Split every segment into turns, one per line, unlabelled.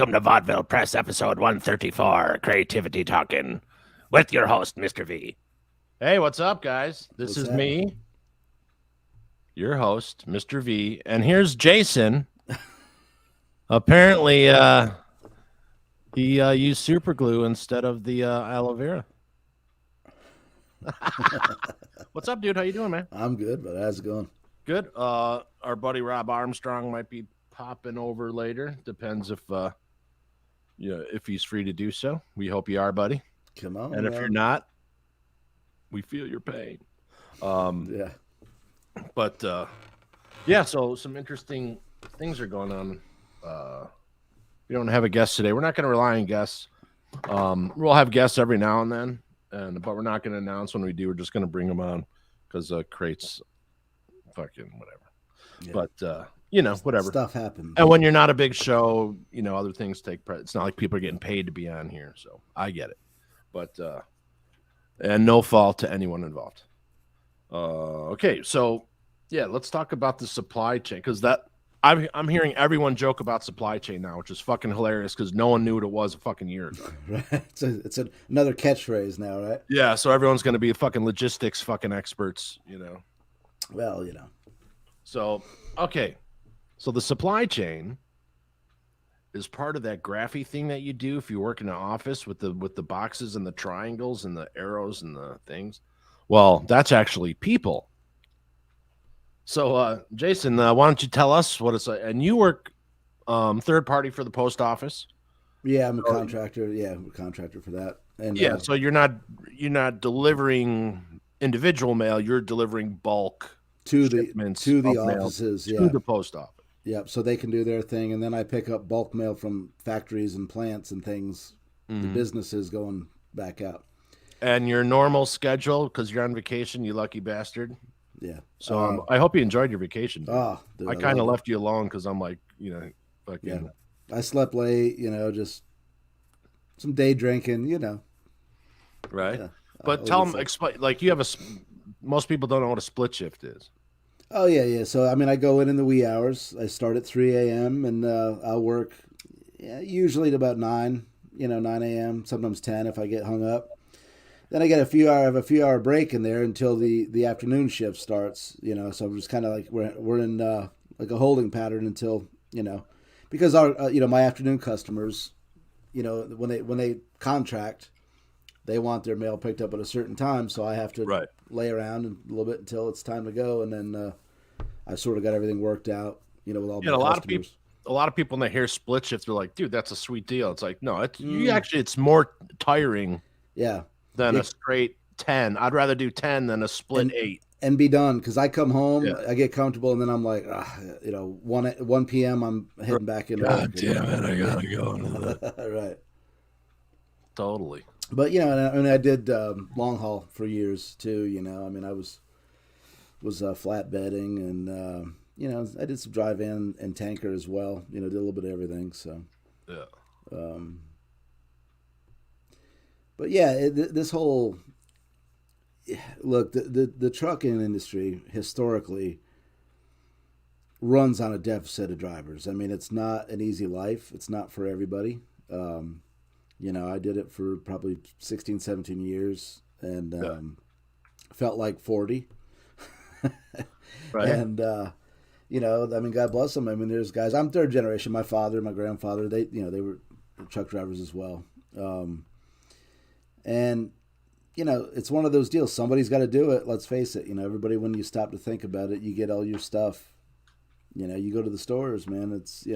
Welcome to Vaudeville Press episode 134, Creativity Talking, with your host, Mr. V.
Hey, what's up, guys? This
What's
is
happening?
me, your host, Mr. V, and here's Jason. Apparently, he used super glue instead of the aloe vera. What's up, dude? How you doing, man?
I'm good, but how's it going?
Good. Our buddy Rob Armstrong might be popping over later. Depends if he's free to do so. We hope you are, buddy.
Come on.
And if you're not, we feel your pain.
Yeah.
But yeah, so some interesting things are going on. We don't have a guest today. We're not going to rely on guests. We'll have guests every now and then, but we're not going to announce when we do. We're just going to bring them on because crates, fucking whatever.
Yeah.
But whatever
Stuff happens.
And when you're not a big show, other things take. It's not like people are getting paid to be on here, so I get it. But and no fault to anyone involved. Okay, so yeah, let's talk about the supply chain because I'm hearing everyone joke about supply chain now, which is fucking hilarious because no one knew what it was a fucking year ago.
Right. It's another catchphrase now, right?
Yeah, so everyone's going to be fucking logistics fucking experts,
Well,
So, okay. So the supply chain is part of that graphy thing that you do if you work in an office with the boxes and the triangles and the arrows and the things. Well, that's actually people. So, Jason, why don't you tell us what it's like? And you work third party for the post office.
Yeah, I'm a contractor. Yeah, I'm a contractor for that. And
yeah, so you're not delivering individual mail. You're delivering bulk
to the
mail
offices,
to the post office.
Yep, so they can do their thing, and then I pick up bulk mail from factories and plants and things, the businesses going back out.
And your normal schedule, because you're on vacation, you lucky bastard.
Yeah.
So I hope you enjoyed your vacation. Dude.
Dude,
I kind of left you alone because I'm like, fucking.
Yeah. I slept late, just some day drinking,
Right.
Yeah.
But tell them, explain, like you have most people don't know what a split shift is.
Oh, yeah. So, I go in the wee hours. I start at 3 a.m. and I'll work usually at about 9 a.m., sometimes 10 if I get hung up. Then I get a few hour break in there until the afternoon shift starts, so I'm just kind of like we're in like a holding pattern until, because our, my afternoon customers, when they contract, they want their mail picked up at a certain time, so I have to lay around a little bit until it's time to go, and then I sort of got everything worked out, with all my customers.
A lot of people when they hear split shift, they're like, "Dude, that's a sweet deal." It's like, no, it's more tiring, than a straight 10. I'd rather do 10 than a split 8
and be done because I come home, I get comfortable, and then I'm like, 1 p.m. I'm heading back in.
God damn it, I gotta go into that.
Right.
Totally.
But I did long haul for years too. I was flatbedding and I did some drive in and tanker as well. Did a little bit of everything. So
yeah.
But yeah, this whole look the trucking industry historically runs on a deficit of drivers. It's not an easy life. It's not for everybody. I did it for probably 16, 17 years and felt like 40.
Right.
And, God bless them. There's guys, I'm third generation. My father, my grandfather, they were truck drivers as well. And, it's one of those deals. Somebody's got to do it. Let's face it. Everybody, when you stop to think about it, you get all your stuff. You go to the stores, man. It's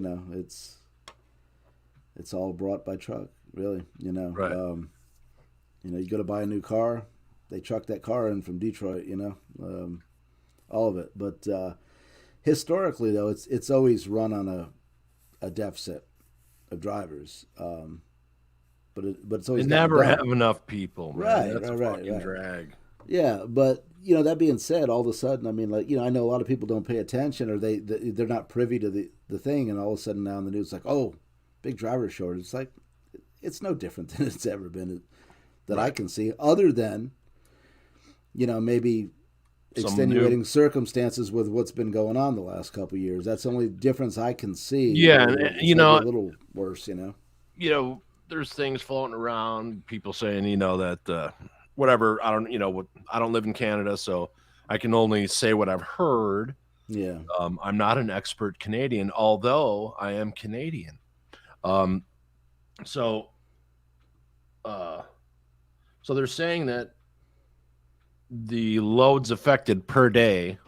all brought by truck. Really,
right.
You go to buy a new car, they truck that car in from Detroit, all of it. But historically, though, it's always run on a deficit of drivers. But it's always
they never have enough people, man.
Right,
That's a
right,
fucking
right.
drag.
Yeah, but that being said, all of a sudden, I know a lot of people don't pay attention or they're not privy to the thing, and all of a sudden now in the news, it's like, oh, big driver shortage. It's like, it's no different than it's ever been that I can see, other than, maybe extenuating circumstances with what's been going on the last couple of years. That's the only difference I can see.
Yeah, and,
a little worse.
There's things floating around, people saying, that whatever. I don't live in Canada, so I can only say what I've heard.
Yeah.
I'm not an expert Canadian, although I am Canadian. So they're saying that the loads affected per day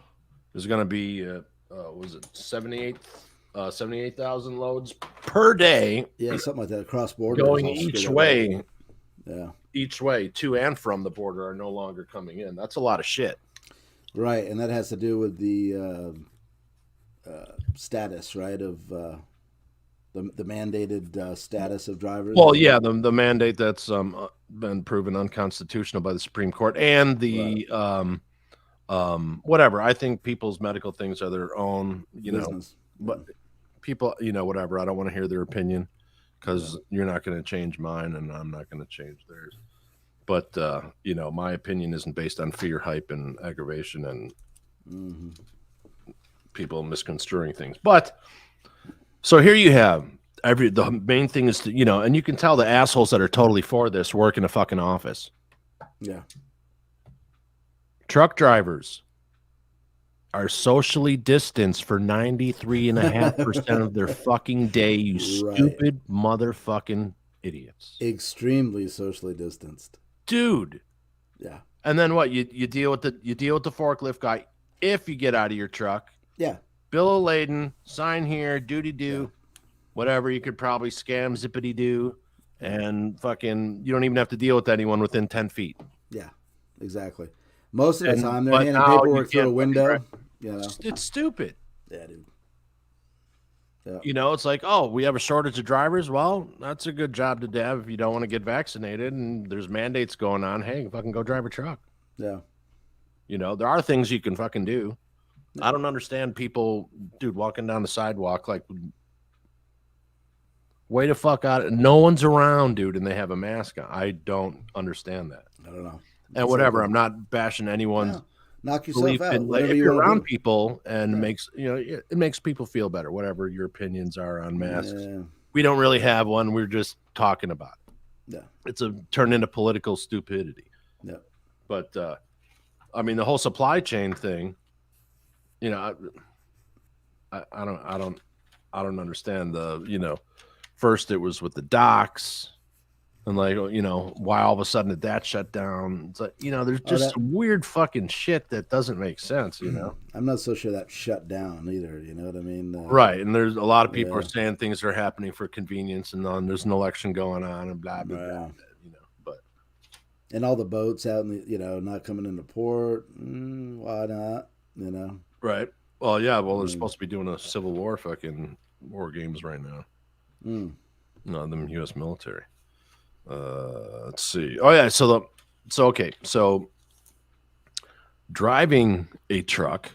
is going to be, was it 78,000 loads per day?
Yeah, something like that. Cross border
going each way.
Yeah,
each way to and from the border are no longer coming in. That's a lot of shit.
Right, and that has to do with the status, right, of the mandated status of drivers.
Well, yeah, the mandate that's been proven unconstitutional by the Supreme Court, and the whatever. I think people's medical things are their own,
business.
But people, whatever. I don't want to hear their opinion because you're not going to change mine, and I'm not going to change theirs. But my opinion isn't based on fear, hype, and aggravation, and people misconstruing things. But so here you have the main thing is to, and you can tell the assholes that are totally for this work in a fucking office.
Yeah.
Truck drivers are socially distanced for 93.5% of their fucking day, you stupid motherfucking idiots.
Extremely socially distanced.
Dude.
Yeah.
And then what? You deal with the forklift guy if you get out of your truck.
Yeah.
Bill of lading, sign here, do, whatever. You could probably scam zippity do, and fucking you don't even have to deal with anyone within 10 feet.
Yeah, exactly. Most of the time they're handing paperwork through a window.
It's stupid.
Yeah, dude.
Yeah. It's like, oh, we have a shortage of drivers. Well, that's a good job to have if you don't want to get vaccinated and there's mandates going on. Hey, fucking go drive a truck.
Yeah.
There are things you can fucking do. I don't understand people, dude, walking down the sidewalk like way the fuck out. No one's around, dude, and they have a mask on. I don't understand that.
I don't know.
And whatever, I'm not bashing anyone's
knock yourself out.
If you're around people and it makes people feel better, whatever your opinions are on masks. Yeah. We don't really have one. We're just talking about it.
Yeah.
It's turned into political stupidity.
Yeah.
But the whole supply chain thing, I don't understand first it was with the docks and why all of a sudden that shut down. It's like, there's just some weird fucking shit that doesn't make sense,
I'm not so sure that shut down either. You know what I mean?
Right. And there's a lot of people are saying things are happening for convenience and then there's an election going on and blah, blah, blah, but.
And all the boats out in the, not coming into port. Why not?
Right. Well, yeah. Well, they're supposed to be doing a Civil War fucking war games right now. No, the U.S. military. Let's see. Oh yeah. So driving a truck.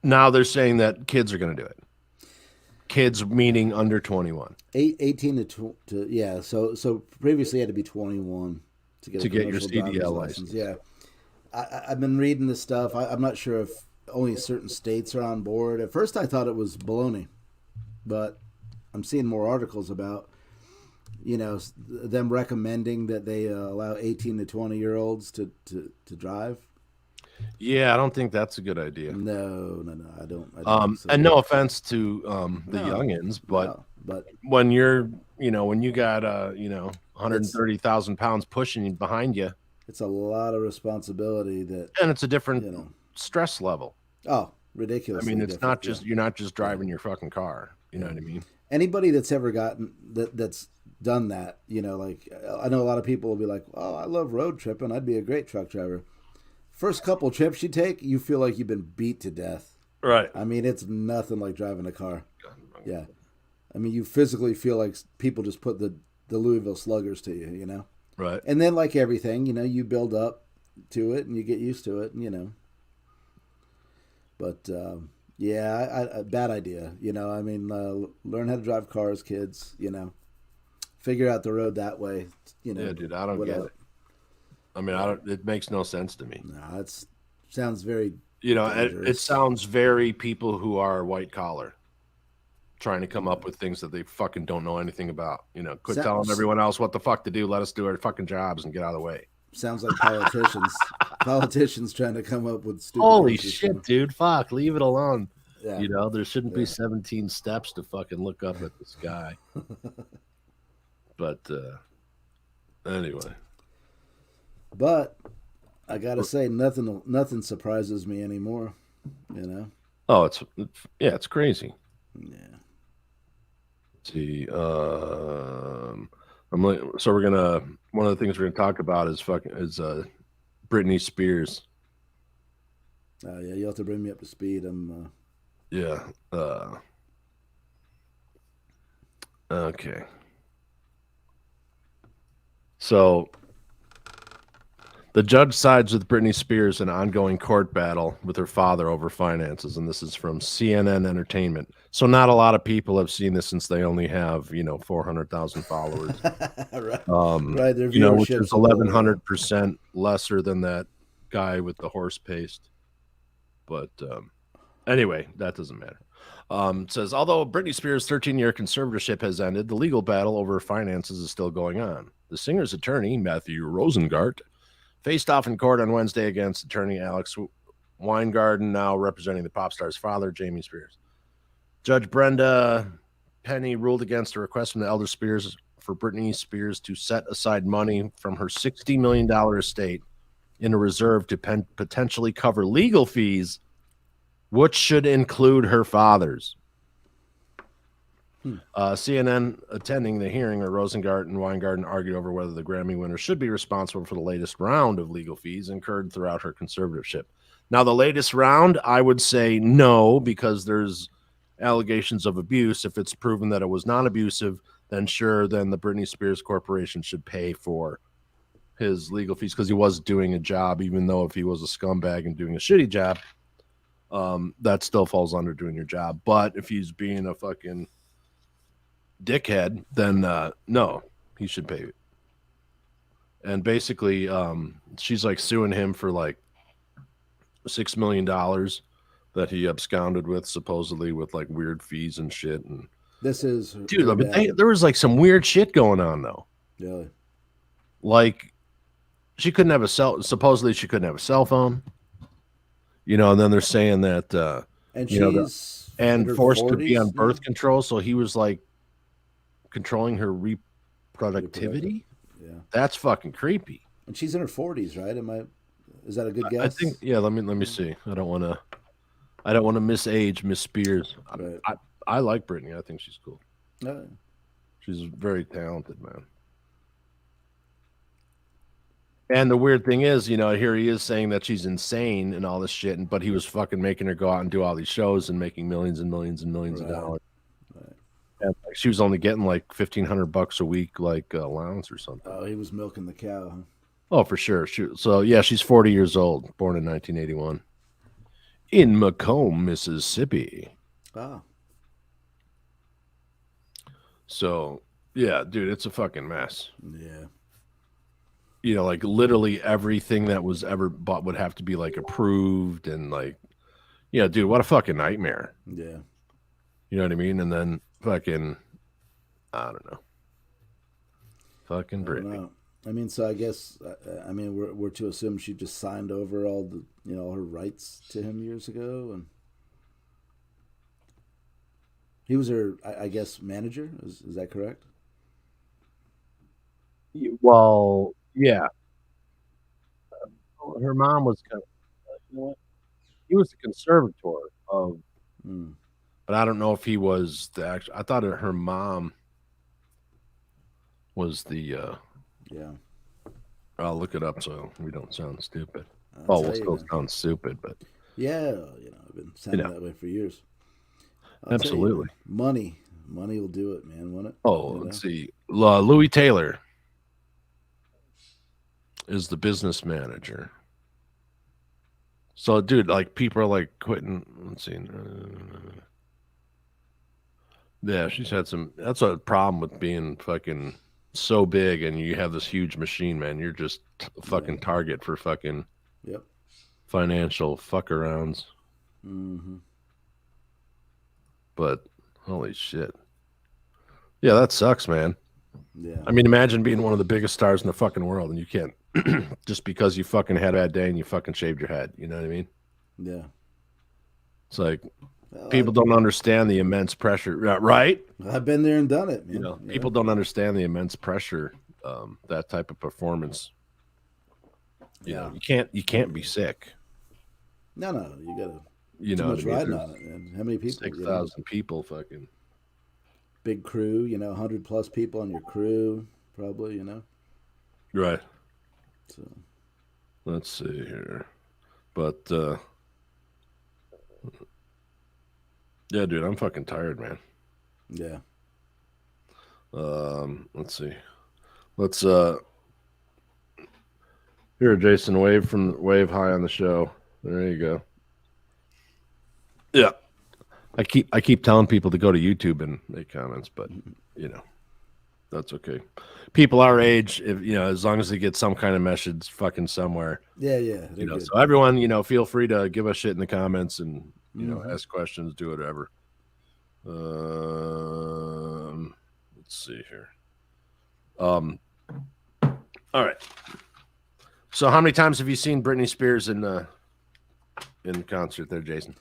Now they're saying that kids are going to do it. Kids meaning under 21.
18 to yeah. So previously you had to be 21 to get
your CDL license.
Yeah. I've been reading this stuff. I'm not sure if only certain states are on board. At first I thought it was baloney, but I'm seeing more articles about, them recommending that they allow 18 to 20-year-olds to drive.
Yeah, I don't think that's a good idea.
No, I don't
so. And no offense to the youngins, but when you're, when you got 130,000 pounds pushing behind you,
it's a lot of responsibility and
it's a different stress level.
Oh, ridiculous!
It's not just you're not just driving your fucking car. You know what I mean?
Anybody that's ever gotten that's done that, like I know a lot of people will be like, "Oh, I love road tripping. I'd be a great truck driver." First couple trips you take, you feel like you've been beat to death.
Right.
It's nothing like driving a car. Yeah. You physically feel like people just put the Louisville Sluggers to you,
Right.
And then like everything, you build up to it and you get used to it, But yeah, bad idea. Learn how to drive cars, kids. Figure out the road that way.
Yeah, dude, I don't get it. I mean, it makes no sense to me.
No, it sounds very
You know, it
dangerous.
sounds very people who are white collar trying to come up with things that they fucking don't know anything about. You know, quit telling everyone else what the fuck to do. Let us do our fucking jobs and get out of the way.
Sounds like politicians trying to come up with stupid.
Holy shit, dude! Fuck, leave it alone.
Yeah.
You know, there shouldn't be 17 steps to fucking look up at the sky. But anyway.
But I gotta say, nothing surprises me anymore. You know.
Oh, it's crazy.
Yeah.
Let's see, so we're gonna one of the things we're gonna talk about is Britney Spears.
Oh yeah, you have to bring me up to speed. I'm.
Yeah. Okay. So the judge sides with Britney Spears in an ongoing court battle with her father over finances, and this is from CNN Entertainment. So not a lot of people have seen this since they only have 400,000 followers.
Right.
Right.
Their
Which is 1,100% lesser than that guy with the horse paste. But anyway, that doesn't matter. It says, although Britney Spears' 13-year conservatorship has ended, the legal battle over finances is still going on. The singer's attorney, Matthew Rosengart, faced off in court on Wednesday against attorney Alex Weingarten, now representing the pop star's father, Jamie Spears. Judge Brenda Penny ruled against a request from the elder Spears for Britney Spears to set aside money from her $60 million estate in a reserve to potentially cover legal fees, which should include her father's. CNN attending the hearing, where Rosengart and Weingarten argued over whether the Grammy winner should be responsible for the latest round of legal fees incurred throughout her conservatorship. Now, the latest round, I would say no, because there's allegations of abuse. If it's proven that it was non-abusive, then sure, then the Britney Spears Corporation should pay for his legal fees because he was doing a job, even though if he was a scumbag and doing a shitty job, that still falls under doing your job. But if he's being a fucking dickhead, then no, he should pay it. And basically, she's like suing him for like $6 million that he absconded with, supposedly with like weird fees and shit. And
this is
dude, but there was like some weird shit going on though.
Really?
Like she couldn't have supposedly she couldn't have a cell phone. And then they're saying that
and she's
forced
40s,
to be on birth control, so he was like controlling her reproductivity.
Yeah,
that's fucking creepy.
And she's in her 40s, right? Is that a good guess?
I think. Yeah. Let me see. I don't want to misage Miss Spears.
Right.
I like Britney. I think she's cool.
Yeah.
She's very talented, man. And the weird thing is, here he is saying that she's insane and all this shit, but he was fucking making her go out and do all these shows and making millions and millions and millions of dollars.
Right.
And like, she was only getting like $1,500 a week, like allowance or something.
Oh, he was milking the cow, huh?
Oh, for sure. So yeah, she's 40 years old, born in 1981, in Macomb, Mississippi.
Ah.
So yeah, dude, it's a fucking mess.
Yeah.
Like literally everything that was ever bought would have to be like approved and like, yeah, dude, what a fucking nightmare.
Yeah.
You know what I mean? And then fucking, I don't know. Fucking Britney.
I mean, so I guess, we're to assume she just signed over all the, all her rights to him years ago, and he was her, I guess, manager. Is that correct?
Well, yeah. Her mom was kind of, he was the conservator of, but I don't know if he was the actual. I thought her mom was the.
Yeah.
I'll look it up so we don't sound stupid. We'll still sound stupid, but
yeah, I've been sounding that way for years.
Absolutely.
Money will do it, man, won't it?
Let's see. Louis Taylor is the business manager. So, dude, like people are like quitting. Let's see. Yeah, she's had some. That's a problem with being fucking so big and you have this huge machine, man, you're just a fucking target for fucking
Yep.
financial fuck-arounds.
Mm-hmm.
But holy shit. Yeah, that sucks, man.
Yeah.
I mean, imagine being one of the biggest stars in the fucking world and you can't just because you fucking had a bad day and you fucking shaved your head. You know what I mean?
Yeah.
It's like
Well,
people don't understand the immense pressure, right?
I've been there and done it, man.
You know, people don't understand the immense pressure that type of performance. You know, you can't be sick.
No, you gotta.
You
too
know,
much riding on it, man. How many people?
6,000 people, fucking
big crew. 100+ people on your crew, probably.
right.
So
Let's see here, but yeah, dude, I'm fucking tired, man.
yeah.
Let's see. Let's here, Jason, wave high on the show. There you go. Yeah. I keep telling people to go to YouTube and make comments, but that's okay. People our age, if as long as they get some kind of message fucking somewhere.
Yeah.
So everyone, feel free to give us shit in the comments and ask questions, do whatever. Let's see here. All right. So how many times have you seen Britney Spears in concert there, Jason?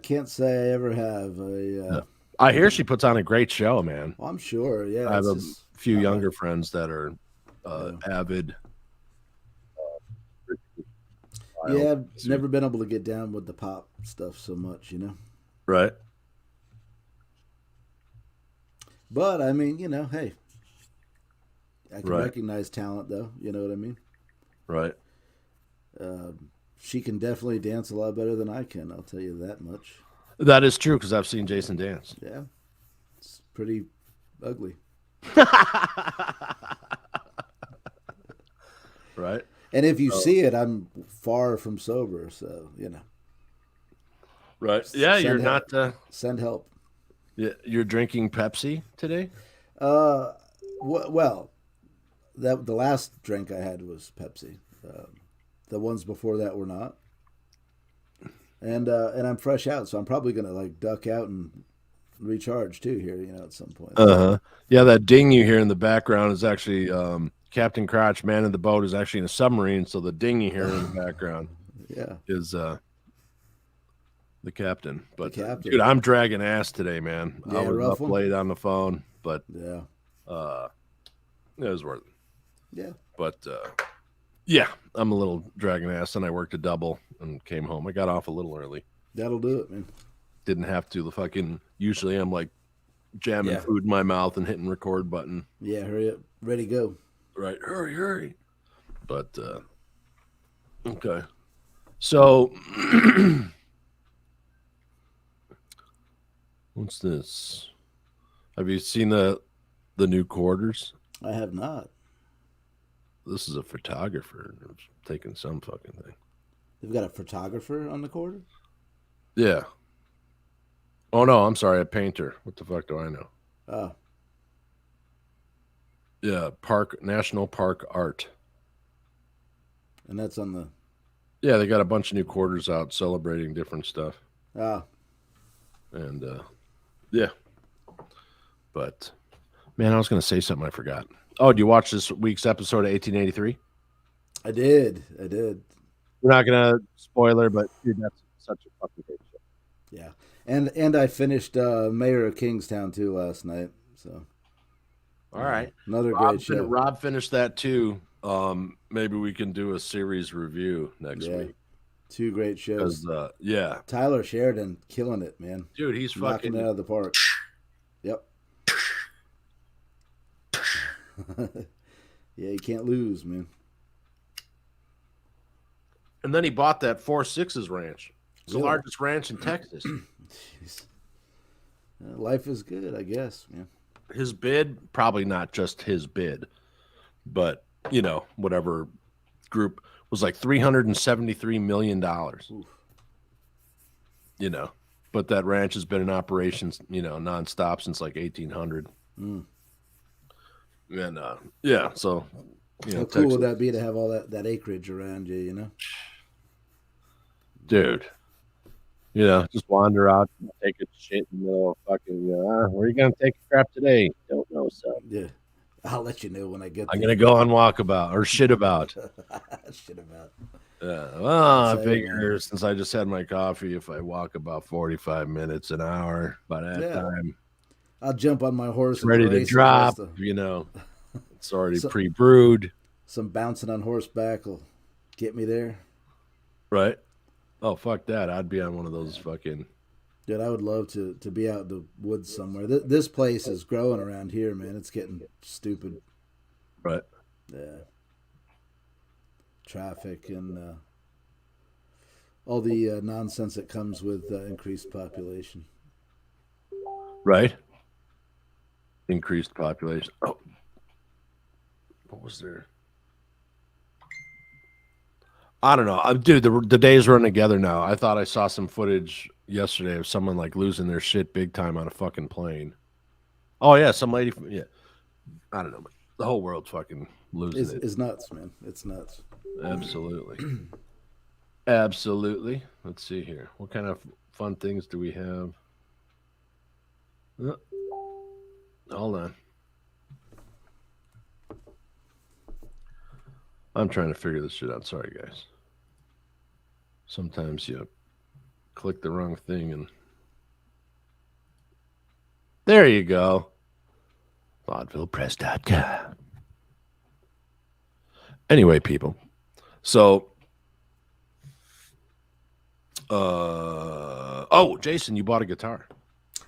Can't say I ever have.
I hear she puts on a great show, man.
Well, I'm sure. Yeah.
I have a few younger friends that are avid.
Yeah, I've never been able to get down with the pop stuff so much,
Right.
But I mean, hey, I can
Right.
recognize talent, though. You know what I mean?
Right.
She can definitely dance a lot better than I can. I'll tell you that much.
That is true because I've seen Jason dance.
Yeah, it's pretty ugly.
Right.
And if you see it, I'm far from sober, so
Right. Yeah,
Send
you're
help.
not.
Send help.
You're drinking Pepsi today.
Well, that the last drink I had was Pepsi. The ones before that were not. And I'm fresh out, so I'm probably gonna duck out and recharge too here, at some point.
Yeah, that ding you hear in the background is actually Captain Crotch, man in the boat, is actually in a submarine. So the ding you hear in the background, is the captain. But
The captain.
dude, I'm dragging ass today, man.
Yeah,
I was
rough
up
one?
late on the phone, but
Yeah.
it was worth it.
Yeah.
But yeah, I'm a little dragging ass, and I worked a double and came home. I got off a little early.
That'll do it, man.
Didn't have to. The fucking usually I'm like jamming food in my mouth and hitting record button.
Yeah, hurry up. Ready, go.
Right, hurry. But okay. So what's this? Have you seen the new quarters?
I have not.
This is a photographer taking some fucking thing.
They've got a photographer on the quarter?
Yeah. Oh no, I'm sorry, a painter. What the fuck do I know?
Oh.
Yeah, National Park Art.
And that's on the
Yeah, they got a bunch of new quarters out celebrating different stuff. And yeah. But man, I was gonna say something I forgot. Oh, did you watch this week's episode of 1883?
I did.
We're not gonna spoiler, but dude, that's such a fucking great show.
Yeah. And I finished Mayor of Kingstown too last night. So
All right.
another great show.
Rob finished that too. Maybe we can do a series review next week.
2 great shows.
Yeah.
Tyler Sheridan killing it, man.
Dude, he's
knocking
fucking
it out of the park. Yep. Yeah, you can't lose, man.
And then he bought that 4-6's ranch. It's the
Really?
largest ranch in Texas.
Jeez. Life is good, I guess, man.
His bid, probably not just his bid, but whatever group was like $373 million.
Oof.
But that ranch has been in operation, nonstop since like 1800.
Mm.
And yeah, so
How cool would that be to have all that acreage around you? You know,
dude. Just wander out and take a shit in the middle of fucking. Where are you gonna take a crap today? Don't know, son.
yeah. I'll let you know when I get
I'm
there.
gonna go on walkabout or shit about.
Shit about.
Well, I
That's it,
figure
man.
since I just had my coffee, if I walk about 45 minutes an hour, by that
Yeah,
time
I'll jump on my horse
it's
and go
ready to
racing the
drop.
rest of.
It's already
So,
pre-brewed,
some bouncing on horseback will get me there.
right? Oh, fuck that! I'd be on one of those fucking.
Dude, I would love to be out in the woods somewhere. This place is growing around here, man. It's getting stupid.
Right.
Yeah, traffic and all the nonsense that comes with increased population.
Right. Increased population. Oh, what was there? I don't know. Dude, the days run together now. I thought I saw some footage yesterday of someone like losing their shit big time on a fucking plane. Oh yeah, some lady. Yeah, I don't know. The whole world's fucking losing it.
It's nuts, man. It's nuts.
Absolutely. Absolutely. Let's see here. What kind of fun things do we have? Uh, Hold on. I'm trying to figure this shit out. Sorry, guys. Sometimes you click the wrong thing and there you go. VaudevillePress.com. Anyway, people. So, Jason, you bought a guitar.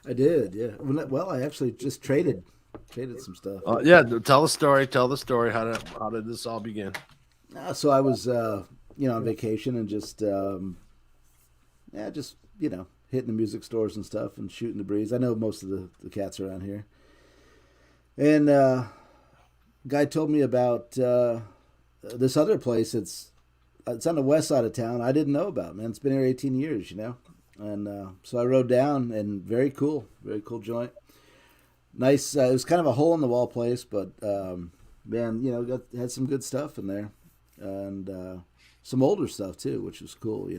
I did, yeah. Well, I actually just traded some stuff.
Yeah, tell the story. Tell the story. How did this all begin?
So I was, on vacation and just hitting the music stores and stuff and shooting the breeze. I know most of the cats around here. And guy told me about this other place. It's on the west side of town. I didn't know about, man. It's been here 18 years, And so I rode down, and very cool joint. Nice. It was kind of a hole in the wall place, but man, had some good stuff in there, and some older stuff too, which was cool.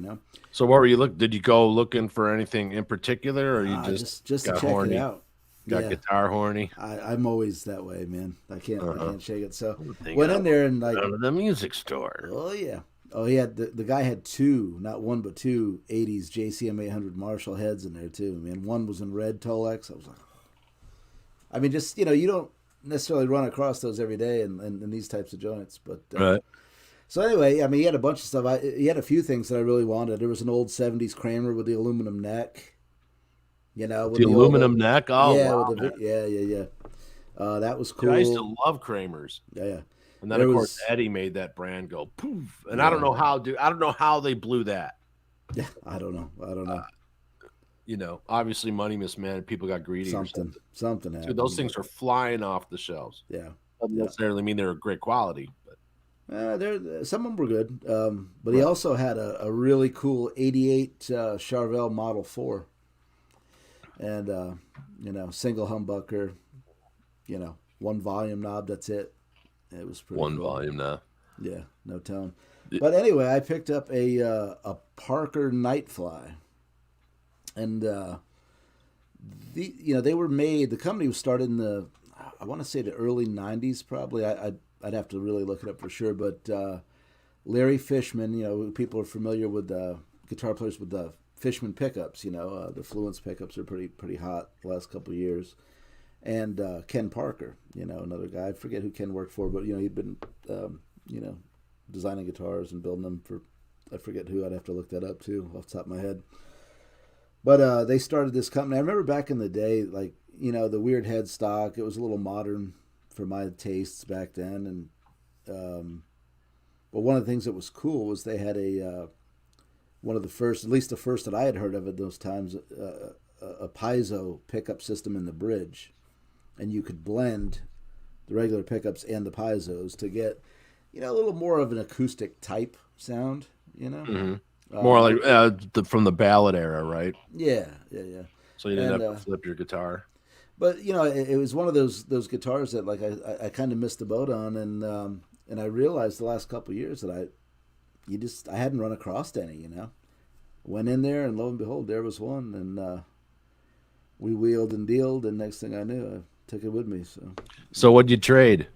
So, what were you Did you go looking for anything in particular, or you
just to
got
check
horny?
it out.
Got guitar horny.
I'm always that way, man. I can't shake it. So
Think
went
I'll
in there and like,
go to the music store.
oh yeah. Oh, he had the guy had two, not one but two 80s JCM 800 Marshall heads in there too. Man, one was in red Tolex. I was like, I mean, just you don't necessarily run across those every day in these types of joints, but
Right.
So anyway, I mean, he had a bunch of stuff. He had a few things that I really wanted. There was an old '70s Kramer with the aluminum neck. With
The aluminum neck. Oh,
yeah,
wow,
yeah. That was cool.
Dude, I used to love Kramers.
Yeah.
And then, of course, Eddie made that brand go poof. And I don't know how, dude. I don't know how they blew that.
Yeah, I don't know.
Obviously, money mismanaged. People got greedy.
Something happened.
Dude, those things are flying off the shelves.
Yeah.
Doesn't necessarily mean they're great quality. But
some of them were good. But he also had a really cool '88 Charvel Model 4. And, single humbucker, one volume knob, that's it. It was pretty
one
cool.
volume now.
Yeah, no tone. But anyway, I picked up a Parker Nightfly. And, they were made, the company was started in I want to say the early 90s probably. I'd have to really look it up for sure. But Larry Fishman, people are familiar with guitar players with the Fishman pickups, the Fluence pickups are pretty hot the last couple of years. And Ken Parker, another guy. I forget who Ken worked for, but, he'd been, designing guitars and building them for, I forget who. I'd have to look that up, too, off the top of my head. But they started this company. I remember back in the day, like, the weird headstock. It was a little modern for my tastes back then. And but one of the things that was cool was they had one of the first, at least the first that I had heard of at those times, a piezo pickup system in the bridge. And you could blend the regular pickups and the piezos to get, a little more of an acoustic type sound,
Mm-hmm. More like from the ballad era, right?
Yeah.
So you didn't have to flip your guitar.
But it was one of those guitars that like I kind of missed the boat on, and I realized the last couple of years that I hadn't run across any. Went in there and lo and behold, there was one, and we wheeled and dealed, and next thing I knew, I took it with me.
So what'd you trade?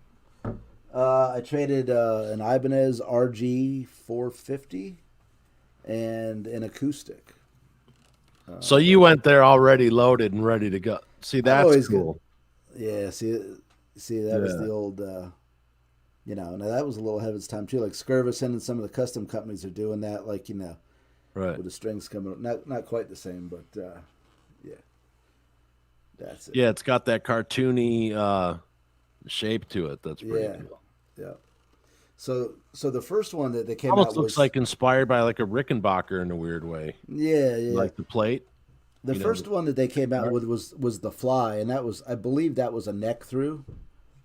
I traded an Ibanez RG 450 and an acoustic.
So you went there already loaded and ready to go. See, that's cool.
Yeah, see, that was the old, now that was a little ahead of its time too. Like Skirvison and some of the custom companies are doing that, like
right,
with the strings coming up. Not quite the same, but yeah, that's it.
Yeah, it's got that cartoony shape to it. That's pretty cool.
Yeah. So the first one that they came
almost
out
looks like inspired by like a Rickenbacker in a weird way.
Yeah.
Like the plate.
The first one that they came out with was the Fly, and I believe that was a neck through,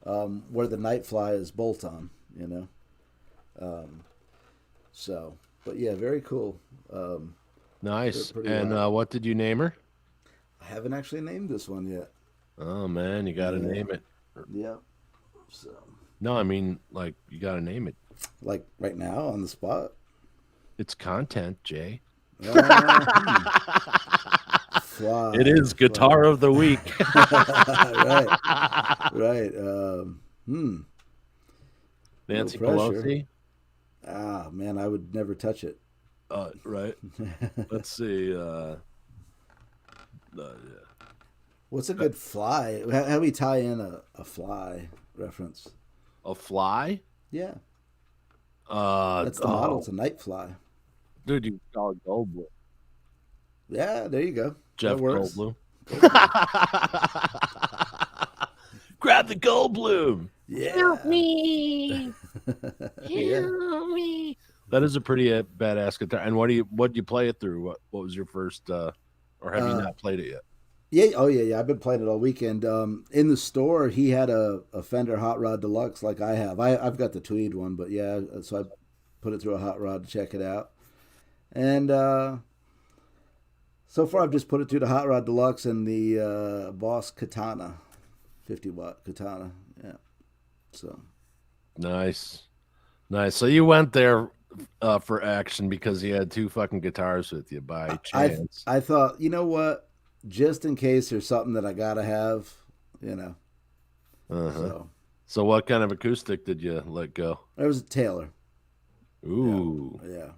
where the Night Fly is bolt on. But yeah, very cool.
Nice. And what did you name her?
I haven't actually named this one yet.
Oh man, you got to name it.
Yeah. So.
No, I mean, like, you got to name it.
Like, right now, on the spot?
It's content, Jay.
Fly.
It is Guitar of the Week.
Right.
Nancy
no
Pelosi?
Ah, man, I would never touch it.
Right. Let's see. Yeah.
What's a good fly? How do we tie in a fly reference?
A fly?
Yeah. That's the model. It's a night fly.
Dude, you call it Goldblum.
Yeah, there you go.
Jeff Goldblum. Grab the Goldblum.
Yeah.
Help me.
Help
me.
That is a pretty badass guitar. And what did you play it through? What was your first or have you not played it yet?
Yeah, oh yeah. I've been playing it all weekend. In the store, he had a Fender Hot Rod Deluxe like I have. I've got the tweed one, but yeah, so I put it through a hot rod to check it out. And so far, I've just put it through the Hot Rod Deluxe and the Boss Katana, 50-watt Katana. Yeah, so
nice. So you went there for action because you had two fucking guitars with you by chance.
I thought, you know what? Just in case there's something that I gotta have,
So what kind of acoustic did you let go?
It was a Taylor.
Ooh.
Yeah.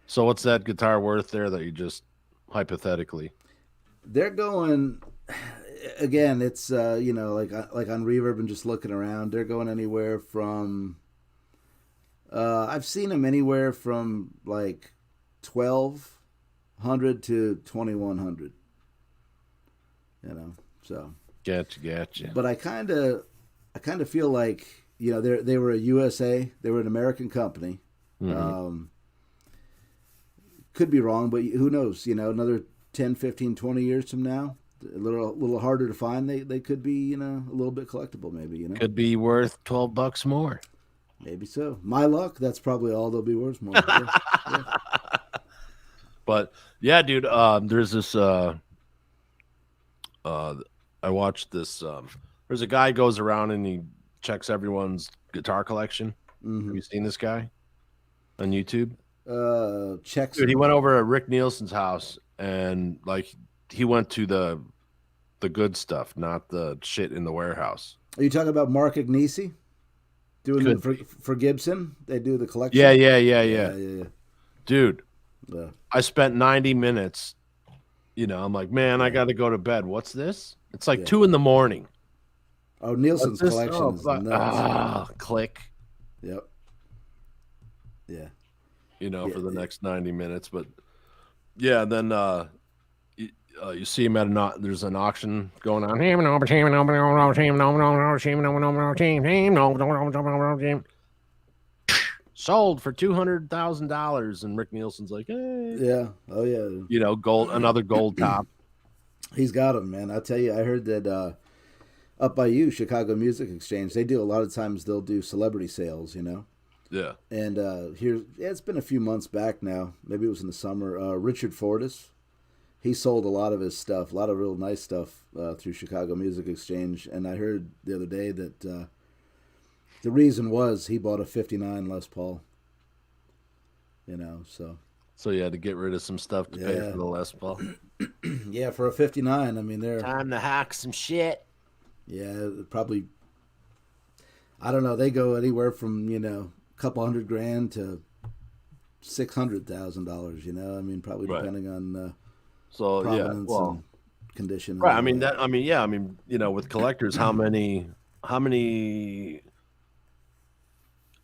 So what's that guitar worth there that you just hypothetically?
They're going, again, it's like on Reverb and just looking around, they're going anywhere from I've seen them anywhere from like 1,200 to 2,100. So
Gotcha.
But I kind of feel like they were a USA, they were an American company.
Mm-hmm.
Could be wrong, but who knows? Another 10, 15, 20 years from now, a little harder to find. They could be a little bit collectible, maybe.
Could be worth $12 more.
Maybe so. My luck, that's probably all they'll be worth more. Yeah.
But yeah, dude, there's this. I watched this. There's a guy goes around and he checks everyone's guitar collection.
Mm-hmm.
Have you seen this guy on YouTube?
Checks.
Dude, he went over at Rick Nielsen's house and like he went to the good stuff, not the shit in the warehouse.
Are you talking about Mark Agnesi doing for Gibson? They do the collection.
Yeah. Dude,
yeah.
I spent 90 minutes. I'm like, man, I got to go to bed. What's this? It's like 2 a.m.
Oh, Nielsen's collection is nuts.
Click.
Yep. Yeah.
For the next 90 minutes. But yeah, then you see him at there's an auction going on. Sold for $200,000, and Rick Nielsen's like, hey.
Yeah. Oh yeah.
Another gold top.
He's got them, man. I tell you, I heard that up by you, Chicago Music Exchange, they do a lot of times. They'll do celebrity sales,
Yeah.
And it's been a few months back now. Maybe it was in the summer. Richard Fortas he sold a lot of his stuff, a lot of real nice stuff through Chicago Music Exchange. And I heard the other day that the reason was he bought a '59 Les Paul. So.
So you had to get rid of some stuff to pay for the Les Paul.
Yeah, for a '59, I mean, they're
Time to hack some shit.
yeah, probably. I don't know. They go anywhere from a couple $100,000 to $600,000. I mean, probably depending on provenance and condition. And
right. I mean, with collectors, how many,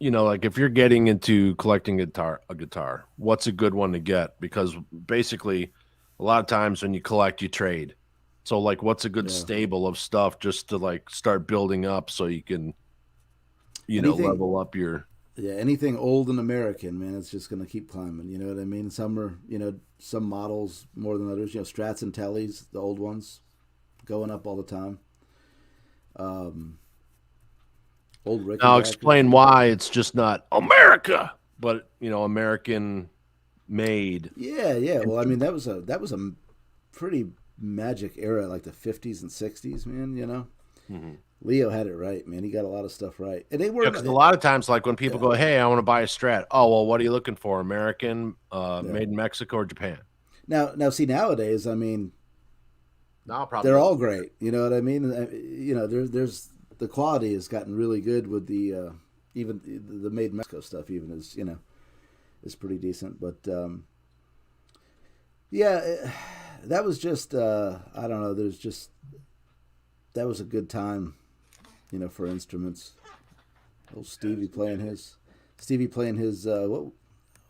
like if you're getting into collecting a guitar, what's a good one to get? Because basically, a lot of times when you collect, you trade. So like, what's a good stable of stuff just to like start building up so you can, level up your.
Yeah, anything old and American, man, it's just going to keep climbing. You know what I mean? Some are, some models more than others. Strats and Tellys, the old ones, going up all the time. Old Rick.
Now explain why it's just not America, but American made.
Yeah. Well, I mean, that was a pretty magic era, like the '50s and '60s, man.
Mm-hmm.
Leo had it right, man. He got a lot of stuff right, and they were.
Because a lot of times, like when people go, "Hey, I want to buy a Strat." Oh, well, what are you looking for? American, made in Mexico or Japan?
Now, see, nowadays, I mean,
probably
they're all great. You know what I mean? There's the quality has gotten really good with the even the made in Mexico stuff. Even is pretty decent. But that was just I don't know. That was a good time. For instruments. Old Stevie playing his what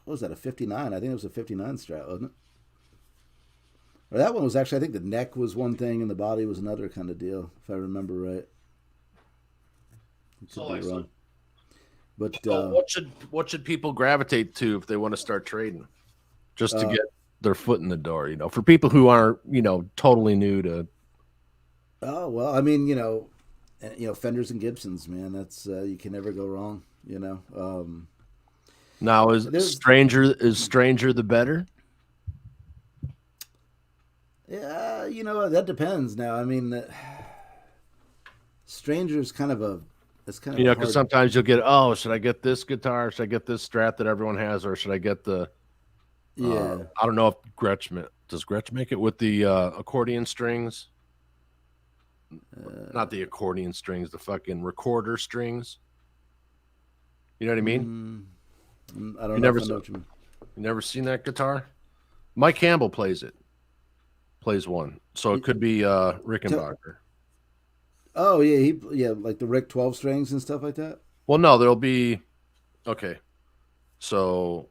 was that, a '59? I think it was a '59 Strat, wasn't it? Or that one was actually, I think the neck was one thing and the body was another kind of deal, if I remember right. Could be wrong. But
what should people gravitate to if they want to start trading, just to get their foot in the door? For people who aren't totally new to.
Oh well, I mean, Fenders and Gibsons, man. That's you can never go wrong.
Now is Stranger the better?
Yeah, that depends. Now, I mean, Stranger's kind of it's kind of
because sometimes you'll get, should I get this guitar? Should I get this Strat that everyone has, or should I get the? I don't know if does Gretsch make it with the accordion strings? Not the accordion strings, the fucking recorder strings. You know what I mean?
I don't know what you mean.
You never seen that guitar? Mike Campbell plays one, so it could be Rickenbacker.
Oh yeah, like the Rick 12 strings and stuff like that.
Well, no, there'll be. Okay, so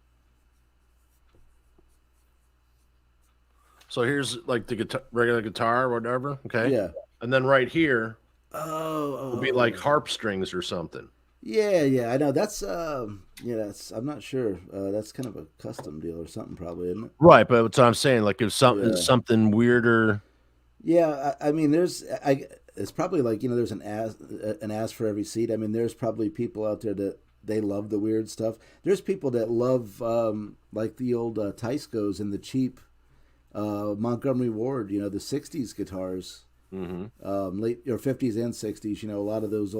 here's like the regular guitar or whatever. Okay.
Yeah.
And then right here, will be like harp strings or something.
Yeah, I know. That's that's, I'm not sure. That's kind of a custom deal or something, probably, isn't it?
Right, but that's what I'm saying. Like if something weirder.
Yeah, I mean, it's probably like there's an ass for every seat. I mean, there's probably people out there that they love the weird stuff. There's people that love like the old Tyscos and the cheap Montgomery Ward. The '60s guitars.
Mm-hmm.
Late or '50s and '60s, a lot of those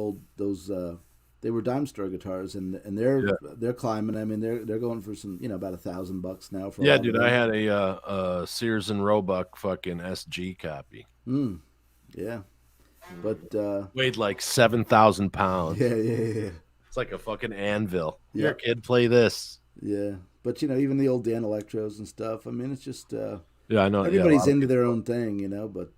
they were dime store guitars, and they're climbing. I mean, they're going for some, about $1,000 now. For
dude, I had a Sears and Roebuck fucking SG copy.
Yeah, but
weighed like 7,000 pounds.
Yeah.
It's like a fucking anvil.
Yeah.
Here, kid, play this.
Yeah, but even the old Dan Electros and stuff. I mean, it's just
I know
everybody's into their own thing, but.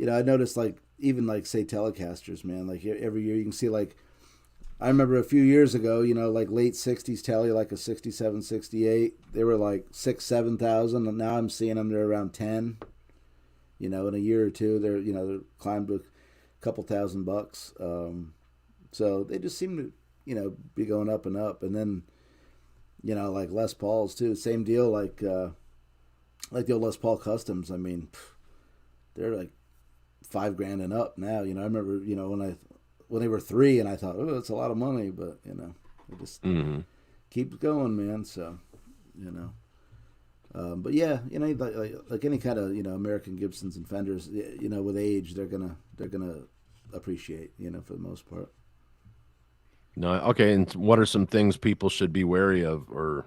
I noticed even say Telecasters, man, like every year you can see I remember a few years ago, like late '60s Tele, like a '67, '68, they were like 6,000, 7,000, and now I'm seeing them, they're around 10. In a year or two, they're climbed to a couple $1,000. So they just seem to be going up and up, and then like Les Pauls too, same deal, like the old Les Paul Customs. I mean, they're like $5,000 and up now. I remember, when they were 3, and I thought, oh, that's a lot of money, but it just keeps going, man. So, But yeah, like any kind of American Gibsons and Fenders, with age they're gonna appreciate, for the most part.
No, okay. And what are some things people should be wary of or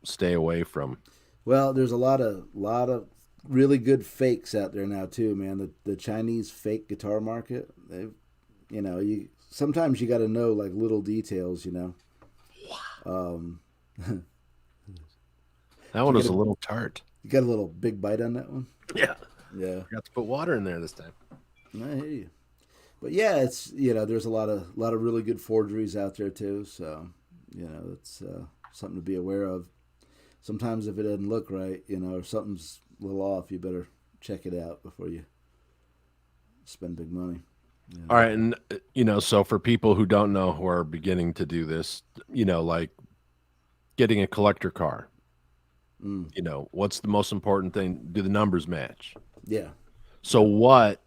stay away from?
Well, there's a lot of really good fakes out there now too, man. The Chinese fake guitar market. You sometimes you got to know like little details. Um,
That one was a little tart.
You got a little big bite on that one.
Yeah.
Yeah,
Forgot to put water in there this time.
I hear you. But yeah, it's there's a lot of really good forgeries out there too. So it's something to be aware of. Sometimes if it doesn't look right, or something's a little off, you better check it out before you spend big money.
All right, and so for people who don't know who are beginning to do this, like getting a collector car, what's the most important thing? Do the numbers match?
Yeah.
So what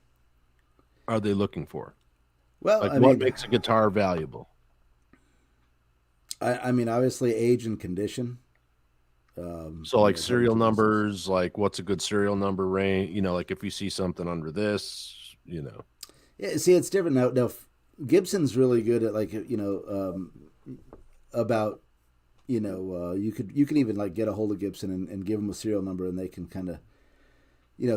are they looking for?
Well,
Like
I
what
mean,
makes a guitar valuable?
I mean, obviously age and condition.
So like
Those
serial
two pieces.
numbers, like what's a good serial number range? Like if you see something under this.
Yeah, see, it's different now. Now, Gibson's really good at like about you can even like get a hold of Gibson and give them a serial number and they can kind of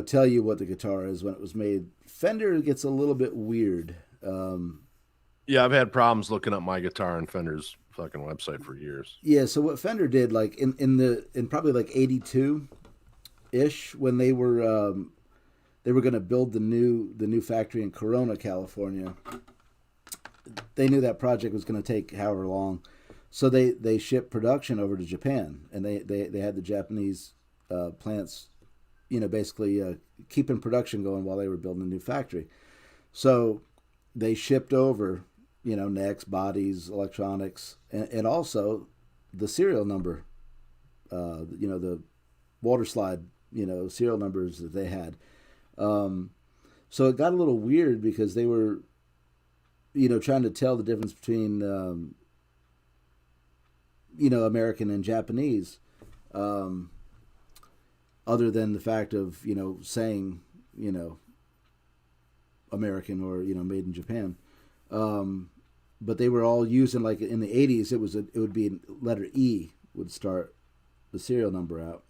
tell you what the guitar is when it was made. Fender gets a little bit weird.
Yeah, I've had problems looking up my guitar on Fender's fucking website for years.
Yeah, so what Fender did, like in probably like '82 ish, when they were going to build the new factory in Corona, California. They knew that project was going to take however long, so they shipped production over to Japan, and they had the Japanese plants, basically keeping production going while they were building a new factory. So they shipped over, necks, bodies, electronics, and also the serial number, the water slide, serial numbers that they had. So it got a little weird because they were, trying to tell the difference between, American and Japanese, other than the fact of, saying, American or, made in Japan. But they were all using, like in the 80s, it would be letter E would start the serial number out.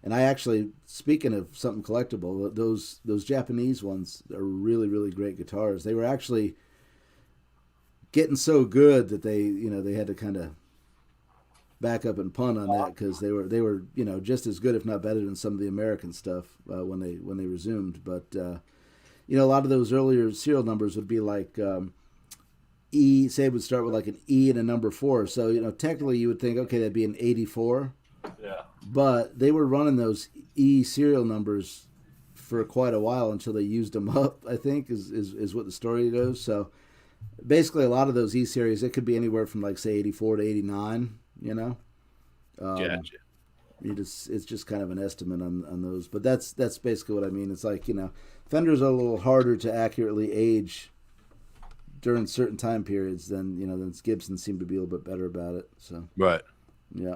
And I actually, speaking of something collectible, those Japanese ones are really, really great guitars. They were actually getting so good that they had to kind of back up and punt on that because they were just as good, if not better, than some of the American stuff when they resumed. But a lot of those earlier serial numbers would be like E. Say it would start with like an E and a number 4. So technically you would think, okay, that'd be an 84.
Yeah.
But they were running those E serial numbers for quite a while until they used them up, I think, is what the story goes. So basically a lot of those E series, it could be anywhere from like, say, 84 to 89,
Gotcha.
It's just kind of an estimate on those. But that's basically what I mean. It's like, Fenders are a little harder to accurately age during certain time periods than Gibson seemed to be a little bit better about it. So
Right.
yeah.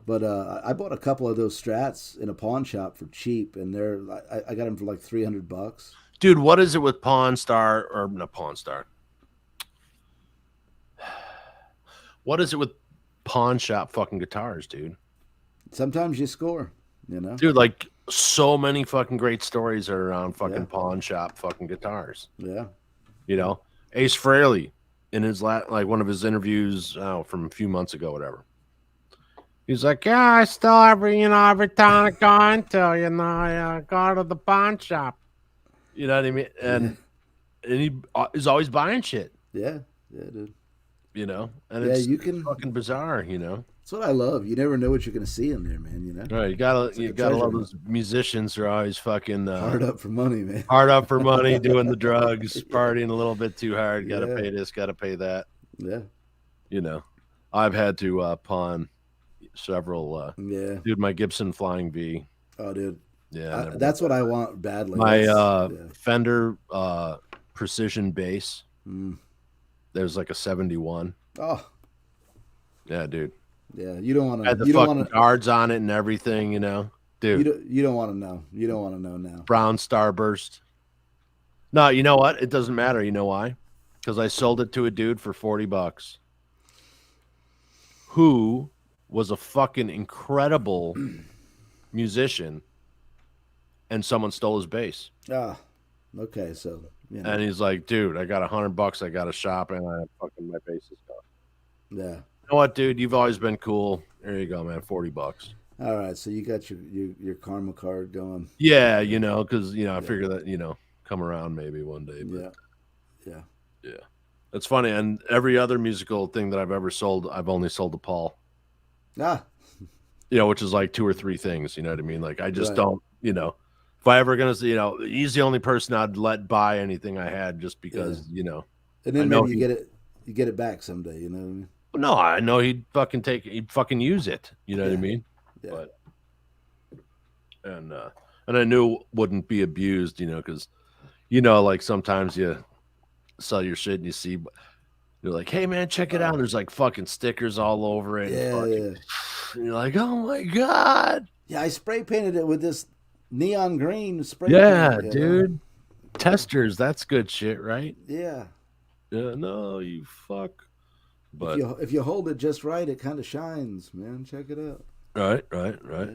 But I bought a couple of those Strats in a pawn shop for cheap, and I got them for like $300.
Dude, what is it with Pawn Star or not Pawn Star? What is it with pawn shop fucking guitars, dude?
Sometimes you score,
Dude, like so many fucking great stories are around fucking
Yeah.
pawn shop fucking guitars.
Yeah.
Ace Frehley in his like one of his interviews from a few months ago, whatever. He's like, yeah, I still every time I go into, I go to the pawn shop. You know what I mean? And he is always buying shit.
Yeah. Yeah, dude.
And
Yeah,
it's
you can.
fucking bizarre.
That's what I love. You never know what you're going to see in there, man.
Right? You gotta
It's like a
love
treasure
those musicians who are always fucking
Hard up for money, man.
hard up for money, doing the drugs, partying a little bit too hard. Got to
Yeah.
pay this, got to pay that.
Yeah.
I've had to pawn several.
Yeah.
Dude, my Gibson Flying V.
Oh, dude.
Yeah,
That's what I want badly.
my
Yeah.
Fender Precision bass.
Mm.
There's like a 71.
Oh,
Yeah, dude.
yeah. You don't want to.
Had the
You don't
fucking
want to.
guards on it and everything. dude.
You don't want to know. You don't want to know now.
Brown Starburst. No, you know what? It doesn't matter. You know why? Because I sold it to a dude for $40 who was a fucking incredible musician, and someone stole his bass.
Ah, okay. So, you know,
And he's like, dude, I got $100. I got to shop, and my bass is gone.
yeah.
You know what, dude? You've always been cool. There you go, man. $40.
All right. So you got your karma card going.
Yeah, because I figure that come around maybe one day. But
Yeah.
yeah, it's funny. And every other musical thing that I've ever sold, I've only sold to Paul.
Ah,
Which is like 2 or 3 things. You know what I mean? Like I just
Right.
don't. If I ever gonna, he's the only person I'd let buy anything I had, just because
and
I
then
know
maybe you get it back someday. You know what I mean?
No, I know he'd fucking use it. You know what I
Yeah.
mean?
Yeah.
But and I knew it wouldn't be abused, because like sometimes you sell your shit and you see you're like, hey man, check it out. And there's like fucking stickers all over it.
Yeah,
and you're like, oh my god.
Yeah, I spray painted it with this neon green spray
Yeah,
paint.
dude. Testers, that's good shit, right?
Yeah.
Yeah, no, you fuck. But
If you hold it just right, it kind of shines, man. Check it out.
right.
Yeah.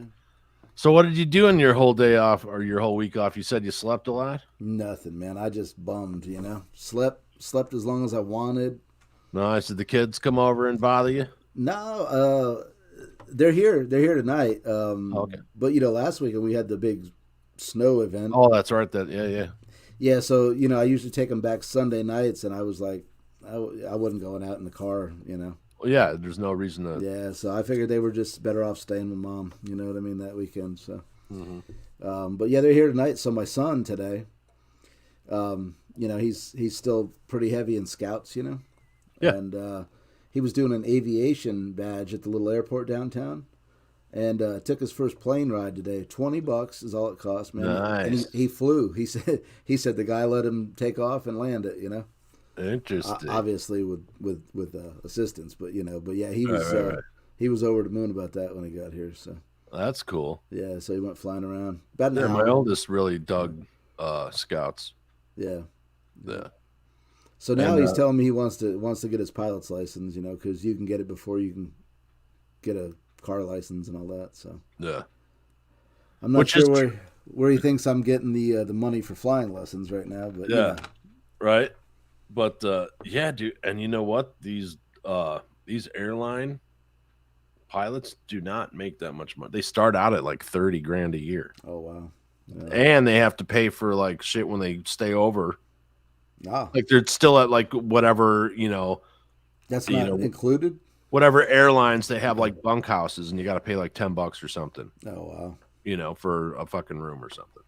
So what did you do in your whole day off or your whole week off? You said you slept a lot?
Nothing, man. I just bummed, Slept as long as I wanted.
Nice. Did the kids come over and bother you?
No, they're here. They're here tonight.
Okay.
But last weekend we had the big snow event.
Oh, that's right. Yeah.
Yeah, so I usually take them back Sunday nights, and I was like, I wasn't going out in the car.
Well, yeah, there's no reason to.
Yeah, so I figured they were just better off staying with mom. You know what I mean, that weekend. So, but yeah, they're here tonight. So my son today, he's still pretty heavy in scouts.
Yeah.
And he was doing an aviation badge at the little airport downtown, and took his first plane ride today. $20 is all it cost, man.
Nice.
And he flew. He said the guy let him take off and land it.
Interesting.
Obviously with assistance, but yeah, he was
Right.
he was over the moon about that when he got here. So
That's cool.
yeah, so he went flying around about an
Yeah, my
hour.
oldest really dug scouts.
Yeah.
Yeah.
So now
And,
he's telling me he wants to get his pilot's license, because you can get it before you can get a car license and all that. So
Yeah.
I'm not
Which is
sure where he thinks I'm getting the money for flying lessons right now, but
Yeah. Right. But yeah, dude, and you know what? These airline pilots do not make that much money. They start out at like 30 grand a year.
Oh wow. Yeah.
And they have to pay for like shit when they stay over.
Ah,
Like they're still at like whatever,
that's not included.
whatever airlines they have like bunkhouses, and you got to pay like $10 or something,
Oh wow.
for a fucking room or something.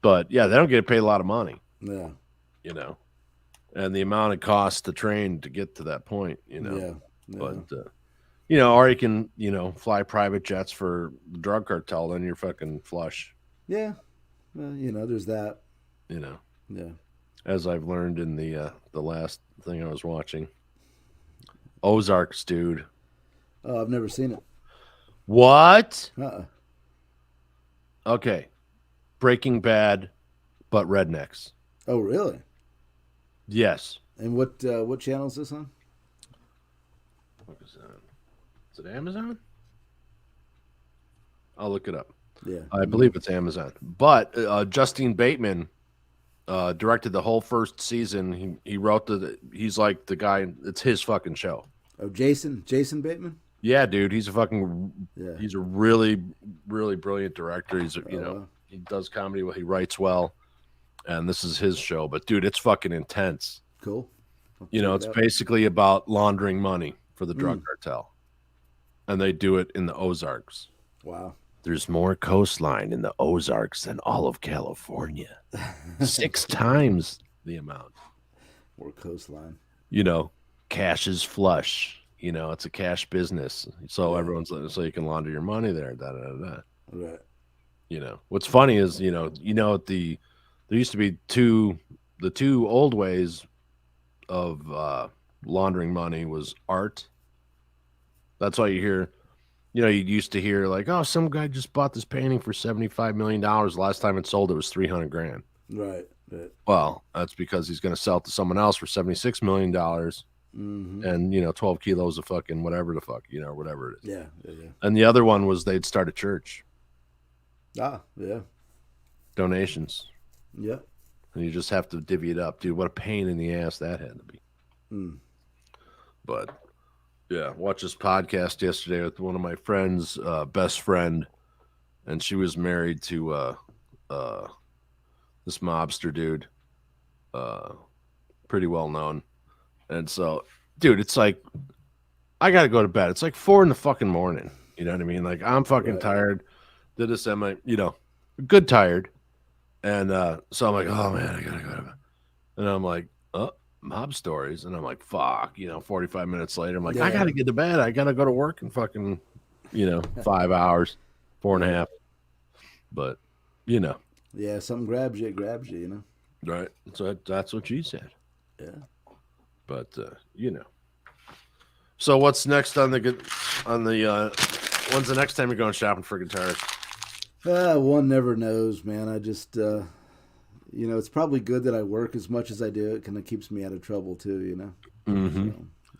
But yeah, they don't get paid a lot of money,
Yeah.
and the amount it costs to train to get to that point,
Yeah.
But or you can, fly private jets for the drug cartel, then you're fucking flush,
Yeah. Well, there's that. Yeah.
as I've learned in the last thing I was watching. Ozarks, dude.
Oh, I've never seen it.
What?
Uh-uh.
Okay. Breaking Bad, but rednecks.
Oh, really?
Yes.
And what channel is this on?
What is that? Is it Amazon? I'll look it up.
Yeah.
I believe it's Amazon. But Justine Bateman directed the whole first season. He wrote he's like the guy. It's his fucking show.
Oh, Jason Bateman?
Yeah, dude. He's
Yeah.
he's a really, really brilliant director. He's
wow.
he does comedy well. He writes well, and this is his show. But dude, it's fucking intense.
Cool.
It's basically about laundering money for the drug cartel, and they do it in the Ozarks.
Wow.
There's more coastline in the Ozarks than all of California. 6 times
The amount.
More coastline.
Cash is flush. It's a cash business. So everyone's so you can launder your money there. Da da da.
Right.
What's funny is there used to be the two old ways of laundering money was art. That's why you hear you know, you used to hear like, oh, some guy just bought this painting for $75 million. Last time it sold, it was 300 grand.
Right. Right.
Well, that's because he's going to sell it to someone else for $76 million and, you know, 12 kilos of fucking whatever the fuck, you know, whatever it is.
Yeah. Yeah. Yeah.
And the other one was they'd start a church.
Ah. Yeah.
Donations.
Yeah.
And you just have to divvy it up. Dude, what a pain in the ass that had to be. But yeah, watched this podcast yesterday with one of my friends' best friend, and she was married to this mobster dude, pretty well known. And so, dude, it's like I gotta go to bed. It's like 4 in the fucking morning. You know what I mean? Like I'm fucking tired. Did this semi, you know, good tired. And so I'm like, oh man, I gotta go to bed. And I'm like, oh, mob stories. And I'm like, fuck, you know, 45 minutes later, I'm like, I gotta get to bed. I gotta go to work in fucking, you know, 5 hours, 4.5. But, you know.
Yeah, something grabs you, you know.
Right. So that's what she said.
Yeah.
But you know. So what's next on the when's the next time you're going shopping for guitars?
One never knows, man. I just you know, it's probably good that I work as much as I do. It kind of keeps me out of trouble too, you know.
Mm-hmm.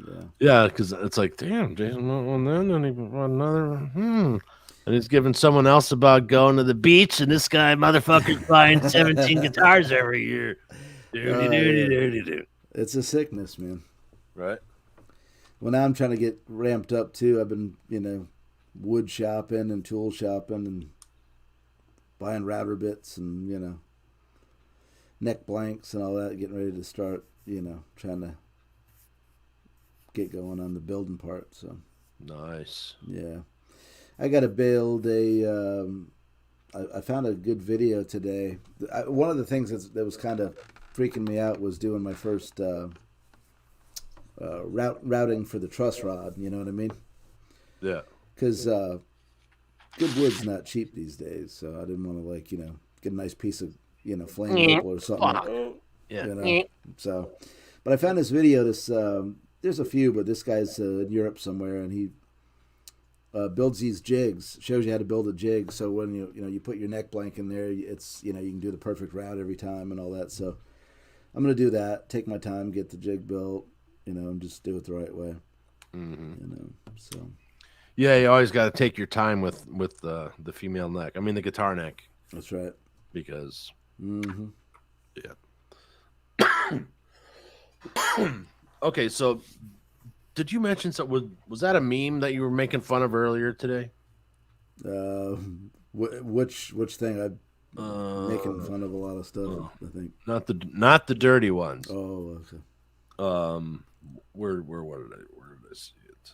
So,
yeah, because it's like, damn, Jason, and he brought another one. And he's giving someone else about going to the beach, and this guy motherfucker's buying 17 guitars every year.
It's a sickness, man.
Right.
Well, now I'm trying to get ramped up too. I've been, you know, wood shopping and tool shopping and buying router bits and, you know, neck blanks and all that, getting ready to start, you know, trying to get going on the building part. So
nice.
Yeah. I got to build a. I found a good video today. One of the things that was kind of freaking me out was doing my first routing for the truss rod. You know what I mean?
Yeah.
Because good wood's not cheap these days, so I didn't want to, like, you know, get a nice piece of, you know, flame maple or something.
Yeah.
You know? So, but I found this video. There's a few, but this guy's in Europe somewhere, and he builds these jigs. Shows you how to build a jig. So when you put your neck blank in there, it's, you know, you can do the perfect route every time and all that. So I'm gonna do that. Take my time, get the jig built, you know, and just do it the right way.
Mm-hmm.
You know, so
yeah, you always got to take your time with the female neck. I mean, the guitar neck.
That's right.
Because yeah. Okay, so did you mention something? Was that a meme that you were making fun of earlier today?
Which thing? I'm making fun of a lot of stuff. I think
not the dirty ones.
Oh, okay.
Where did I see it?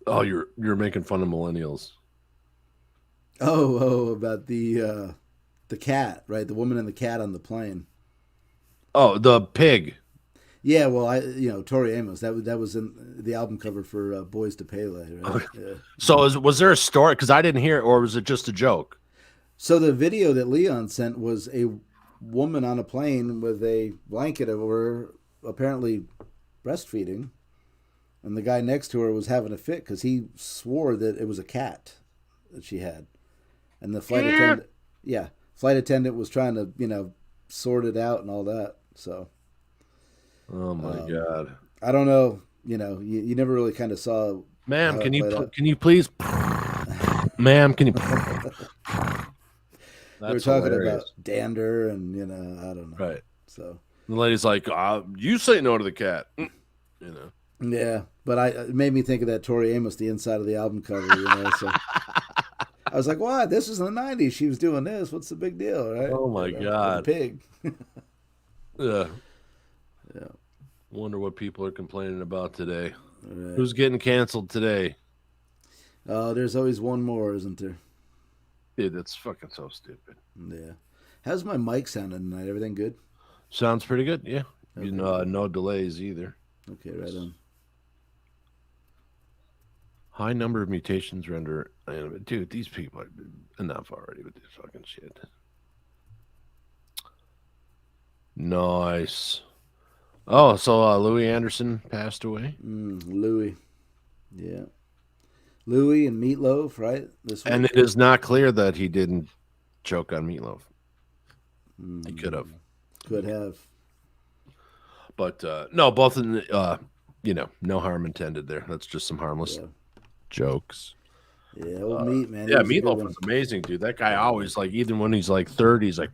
Oh, you're making fun of millennials.
Oh, about the cat, right? The woman and the cat on the plane.
Oh, the pig.
Yeah, well, Tori Amos. That was in the album cover for Boys to Pele, right?
Okay.
Yeah.
So was there a story? Because I didn't hear it, or was it just a joke?
So the video that Leon sent was a woman on a plane with a blanket over her, apparently breastfeeding, and the guy next to her was having a fit because he swore that it was a cat that she had, and the flight attendant was trying to, you know, sort it out and all that. So,
oh my God,
I don't know. You know, you never really kind of saw.
Ma'am, can you please, ma'am, can you?
We were talking about dander and, you know, I don't know.
Right.
So
the lady's like, you say no to the cat. You know.
Yeah, but it made me think of that Tori Amos, the inside of the album cover, you know. So I was like, "What? This was in the '90s. She was doing this. What's the big deal, right?"
Oh my God,
the pig.
Yeah.
Yeah.
Wonder what people are complaining about today.
Right.
Who's getting canceled today?
There's always one more, isn't there?
Dude, that's fucking so stupid.
Yeah. How's my mic sounding tonight? Everything good?
Sounds pretty good. Yeah.
Okay.
You know, no delays either.
Okay, right on.
High number of mutations render. Dude, these people are enough already with this fucking shit. Nice. Oh, so Louis Anderson passed away,
Louis. Yeah. Louis and Meatloaf, right? This
and
week.
it is not clear that he didn't choke on Meatloaf. He could have,
Could have.
but no, both in the, no harm intended there. That's just some harmless jokes.
Yeah, old Meat, man.
Yeah,
He was a good
Meatloaf
one.
was amazing, dude. That guy always like, even when he's like 30, he's like,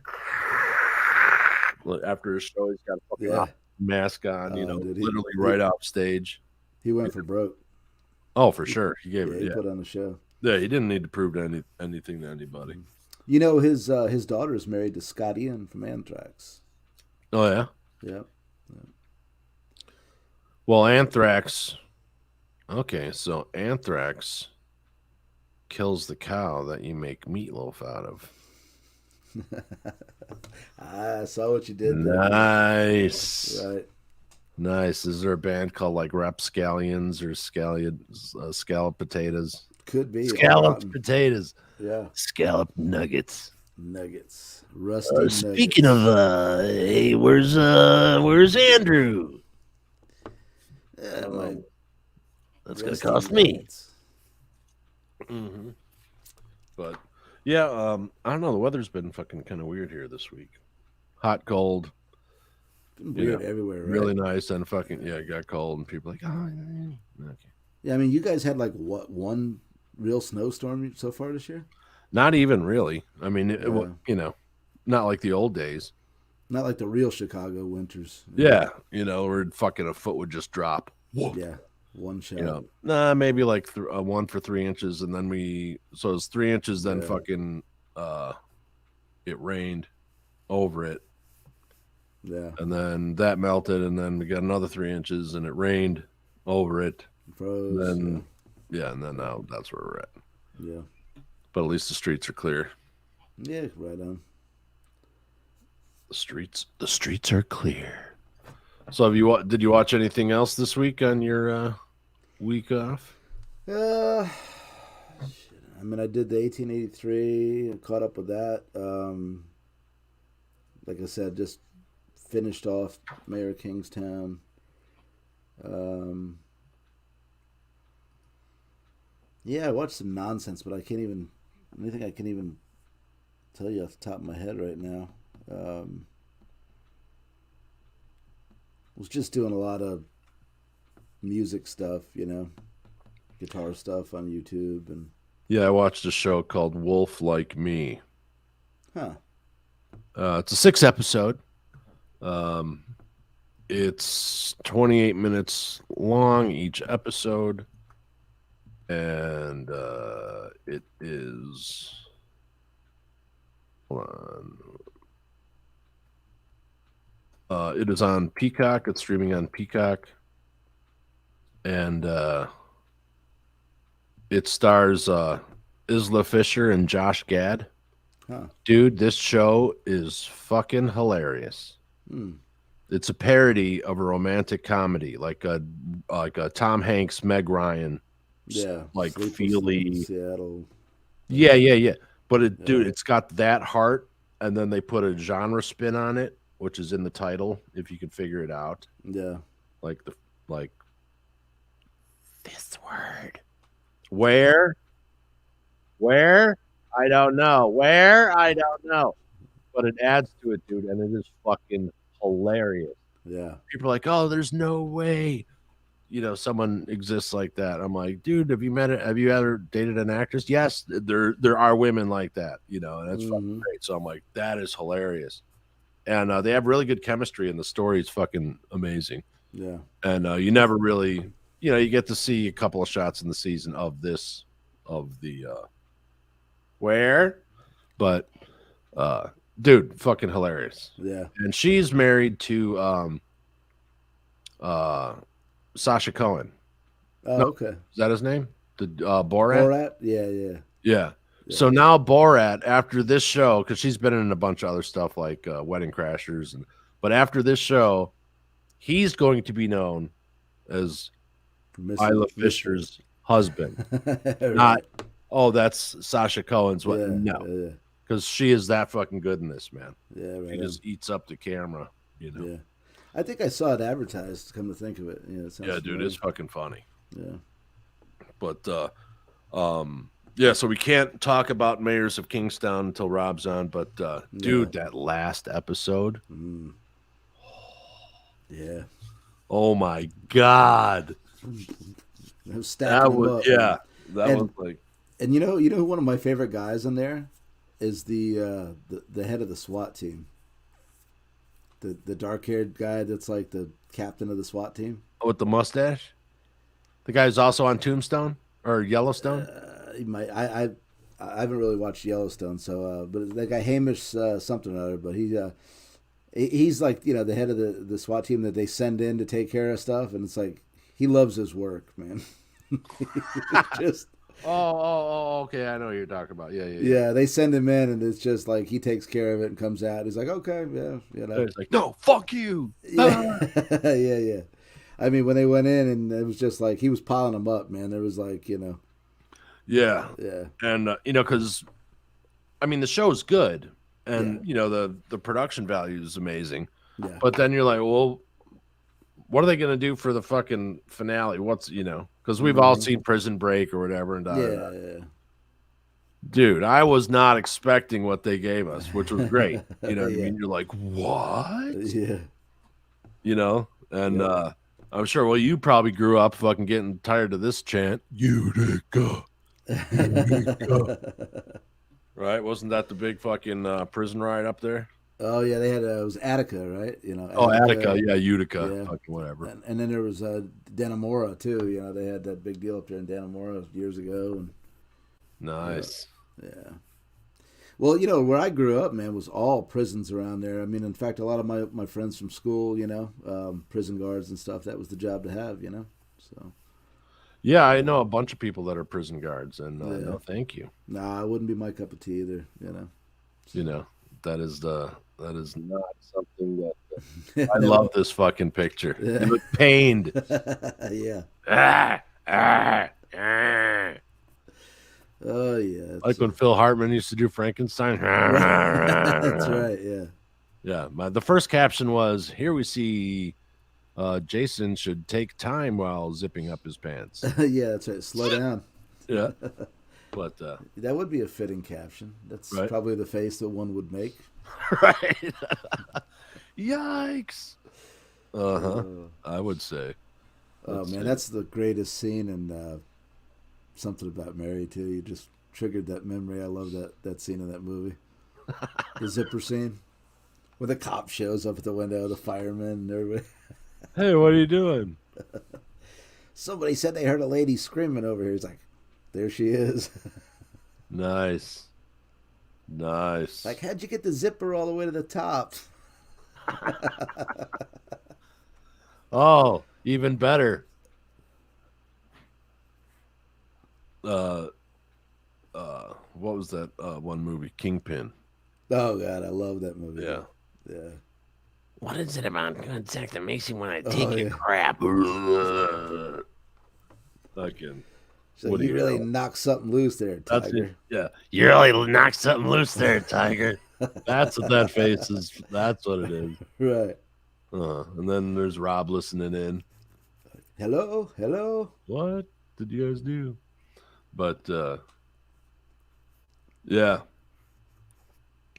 after his show, he's got a fucking mask on,
Dude,
literally right off stage.
He went for broke.
Oh, for sure. He gave it.
He put on a show.
Yeah, he didn't need to prove anything to anybody.
You know, his daughter is married to Scott Ian from Anthrax.
Oh yeah.
Yeah.
Well, Anthrax. Okay, so Anthrax kills the cow that you make meatloaf out of.
I saw what you did there.
Nice.
Right.
Nice. Is there a band called like Rapscallions or Scallop Potatoes?
Could be.
Scalloped potatoes.
Yeah.
Scallop nuggets.
Nuggets. Rusty nuggets.
Speaking of, hey, where's Andrew? That's gonna cost me.
Mm-hmm. But yeah, I don't know. The weather's been fucking kind of weird here this week. Hot, cold.
Weird everywhere, right?
Really nice, and fucking it got cold, and people are like, oh, okay.
Yeah, I mean, you guys had like what, one real snowstorm so far this year?
Not even really. I mean, not like the old days.
Not like the real Chicago winters.
Yeah, where fucking a foot would just drop. Whoa.
Yeah, one shot.
Maybe like 1 for 3 inches, and then so it was 3 inches. Then fucking, it rained over it.
Yeah,
and then that melted, and then we got another 3 inches, and it rained over it.
Froze.
Then, and then now that's where we're at.
Yeah,
but at least the streets are clear.
Yeah, right on.
The streets are clear. So did you watch anything else this week on your week off?
I mean, I did the 1883. I caught up with that. Like I said, just finished off Mayor of Kingstown. Yeah, I watched some nonsense, but I don't think I can even tell you off the top of my head right now. Was just doing a lot of music stuff, guitar stuff on YouTube. And
yeah, I watched a show called Wolf Like Me.
Huh.
It's a 6 episode. It's 28 minutes long each episode, and it is. Hold on. It is on Peacock. It's streaming on Peacock, and it stars Isla Fisher and Josh Gad.
Huh.
Dude, this show is fucking hilarious. It's a parody of a romantic comedy, like a Tom Hanks, Meg Ryan, like feely
Seattle.
Yeah. But dude, it's got that heart, and then they put a genre spin on it, which is in the title, if you can figure it out.
Yeah.
Like this word. Where? I don't know. Where? I don't know. But it adds to it, dude, and it is fucking hilarious.
Yeah.
People are like, oh, there's no way, someone exists like that. I'm like, dude, have you ever dated an actress? Yes, there are women like that, and that's fucking great. So I'm like, that is hilarious. And they have really good chemistry, and the story is fucking amazing.
Yeah. And
you never really, you get to see a couple of shots in the season of the where, but dude, fucking hilarious.
Yeah.
And she's married to Sasha Cohen.
Oh, no, okay.
Is that his name? The Borat?
Borat? Yeah.
So now Borat, after this show, because she's been in a bunch of other stuff like Wedding Crashers, but after this show, he's going to be known as Isla Fisher's husband.
Right.
Not, that's Sasha Cohen's what? No. Because she is that fucking good in this, man.
Yeah, right.
She just eats up the camera,
Yeah. I think I saw it advertised. Come to think of it, yeah, it sounds
Yeah, dude,
familiar.
it's fucking funny.
Yeah.
But yeah, so we can't talk about Mayors of Kingstown until Rob's on. But dude, that last episode,
Yeah.
oh my god,
I was stacking them up.
yeah, that
And-
was like,
And you know who one of my favorite guys in there is the head of the SWAT team. The dark haired guy that's like the captain of the SWAT team.
with the mustache. The guy who's also on Tombstone or Yellowstone.
He might. I haven't really watched Yellowstone, so but that guy Hamish something or other. But he's like the head of the SWAT team that they send in to take care of stuff, and it's like he loves his work, man. Just
Okay, I know what you're talking about. Yeah.
yeah, they send him in, and it's just like he takes care of it and comes out. He's like, okay, yeah,
It's like, no, fuck you.
yeah, yeah. I mean, when they went in, and it was just like he was piling them up, man. There was like
Yeah,
yeah,
and because I mean the show's good, and the production value is amazing,
yeah,
but then you're like, well, what are they gonna do for the fucking finale? What's because we've all seen Prison Break or whatever, and
yeah.
dude, I was not expecting what they gave us, which was great. You know what I
Yeah.
mean? You're like, what?
Yeah.
And I'm sure. Well, you probably grew up fucking getting tired of this chant, Utica. Right? Wasn't that the big fucking prison ride up there?
Oh yeah, they had it was Attica, right?
Attica, yeah, Utica,
Yeah.
fucking whatever.
And then there was Dannemora too. They had that big deal up there in Dannemora years ago. And
Nice.
yeah. Well, where I grew up, man, was all prisons around there. I mean, in fact, a lot of my friends from school, prison guards and stuff. That was the job to have, So
Yeah, I know a bunch of people that are prison guards, and no, thank you.
nah, it wouldn't be my cup of tea either.
That is not something that I love. This fucking picture. You look pained.
Yeah.
Ah, ah, ah.
Oh yeah.
Like when Phil Hartman used to do Frankenstein.
That's right. Yeah.
Yeah, the first caption was, "Here we see Jason should take time while zipping up his pants."
Yeah, that's right. Slow down.
Yeah, but
That would be a fitting caption. That's
Right.
probably the face that one would make.
right. Yikes. I would say.
Oh
Let's
man,
see.
that's the greatest scene in Something About Mary too. You just triggered that memory. I love that scene in that movie. The zipper scene. Where the cop shows up at the window, the fireman and everybody.
Hey, what are you doing?
Somebody said they heard a lady screaming over here. He's like, there she is.
Nice.
Like, how'd you get the zipper all the way to the top?
Oh, even better. What was that one movie? Kingpin.
Oh God, I love that movie.
Yeah.
Yeah.
What is it about contact that makes you want to take
Oh,
your
yeah.
crap?
Fucking.
So
Woody
you really
Harrelson.
knocked something loose there,
That's
Tiger.
it. Yeah.
You really knocked something loose there, Tiger.
That's what that face is. That's what it is.
Right.
And then there's Rob listening in.
Hello? Hello?
What did you guys do? But yeah.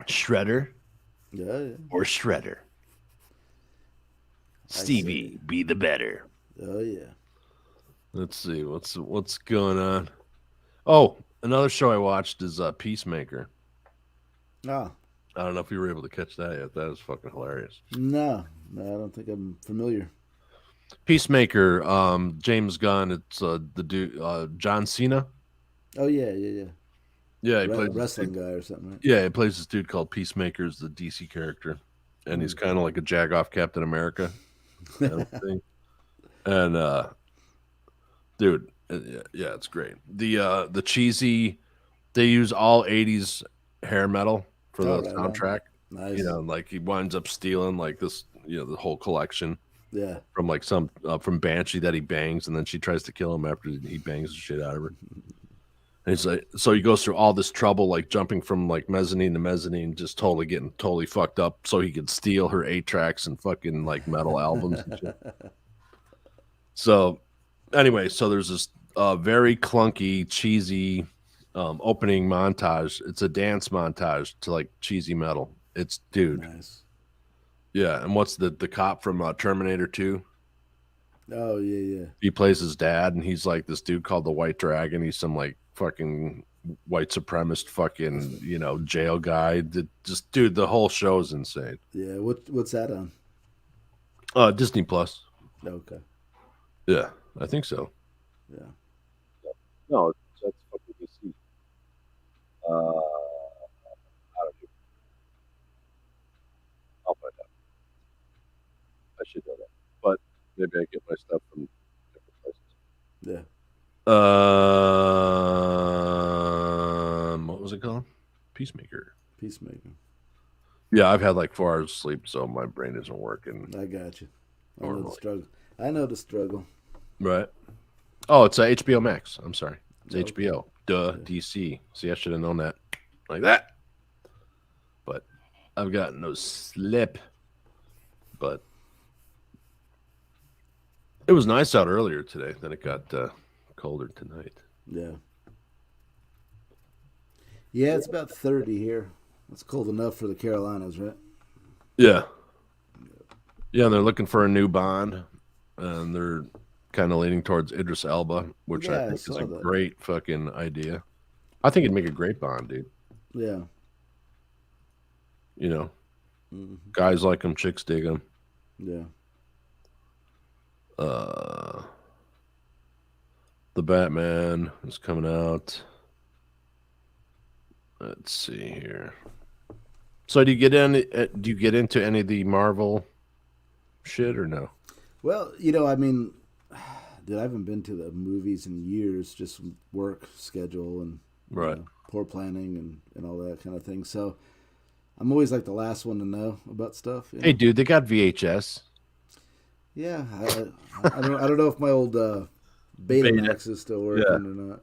Shredder
Yeah.
or Shredder?
Stevie, be the better.
Oh yeah.
Let's see what's going on. Oh, another show I watched is Peacemaker.
Oh.
I don't know if you were able to catch that yet. That is fucking hilarious.
No, I don't think I'm familiar.
Peacemaker, James Gunn. It's the dude, John Cena.
Oh yeah.
Yeah, he plays
Wrestling guy or something, right?
Yeah, he plays this dude called Peacemaker, is the DC character, and he's kind of like a jagoff Captain America kind of thing. And dude, yeah, it's great. The cheesy, they use all '80s hair metal for the
right
soundtrack.
Nice.
Like he winds up stealing like this, the whole collection
Yeah.
from like from Banshee that he bangs, and then she tries to kill him after he bangs the shit out of her. And he's like, so he goes through all this trouble, like jumping from like mezzanine to mezzanine, just totally getting totally fucked up, so he could steal her 8 tracks and fucking like metal albums and shit. So, anyway, so there's this very clunky, cheesy opening montage. It's a dance montage to like cheesy metal. It's dude,
Nice.
yeah. And what's the cop from Terminator 2?
Oh yeah.
He plays his dad, and he's like this dude called the White Dragon. He's some like fucking white supremacist fucking jail guy. Just dude, the whole show is insane.
Yeah. What's that on?
Disney Plus.
Okay.
Yeah, I think so.
Yeah.
No, that's fucking DC. I don't know. I'll find out. I should know that, but maybe I get my stuff from different places.
Yeah.
What was it called? Peacemaker.
Peacemaker.
Yeah, I've had like 4 hours of sleep, so my brain isn't working.
I got you. I know
Normally.
the struggle. I know the struggle.
Right. Oh, it's HBO Max. I'm sorry. It's
Okay.
HBO. Duh,
Yeah.
DC. See, I should have known that like that. But I've got no slip. But it was nice out earlier today. Then it got colder tonight.
Yeah. Yeah, it's about 30 here. It's cold enough for the Carolinas, right?
Yeah. Yeah, and they're looking for a new Bond. And they're kind of leaning towards Idris Elba, which
Yeah, I
I think is
saw
a
that.
great fucking idea. I think it'd make a great Bond, dude.
Yeah. Mm-hmm.
Guys like him, chicks dig him.
Yeah.
The Batman is coming out. Let's see here. So do you get into any of the Marvel shit or no?
Well, I mean, dude, I haven't been to the movies in years, just work schedule and
Right.
poor planning and all that kind of thing. So I'm always like the last one to know about stuff.
Hey, dude, they got VHS.
Yeah, I don't know if my old Betamax is still working
Yeah.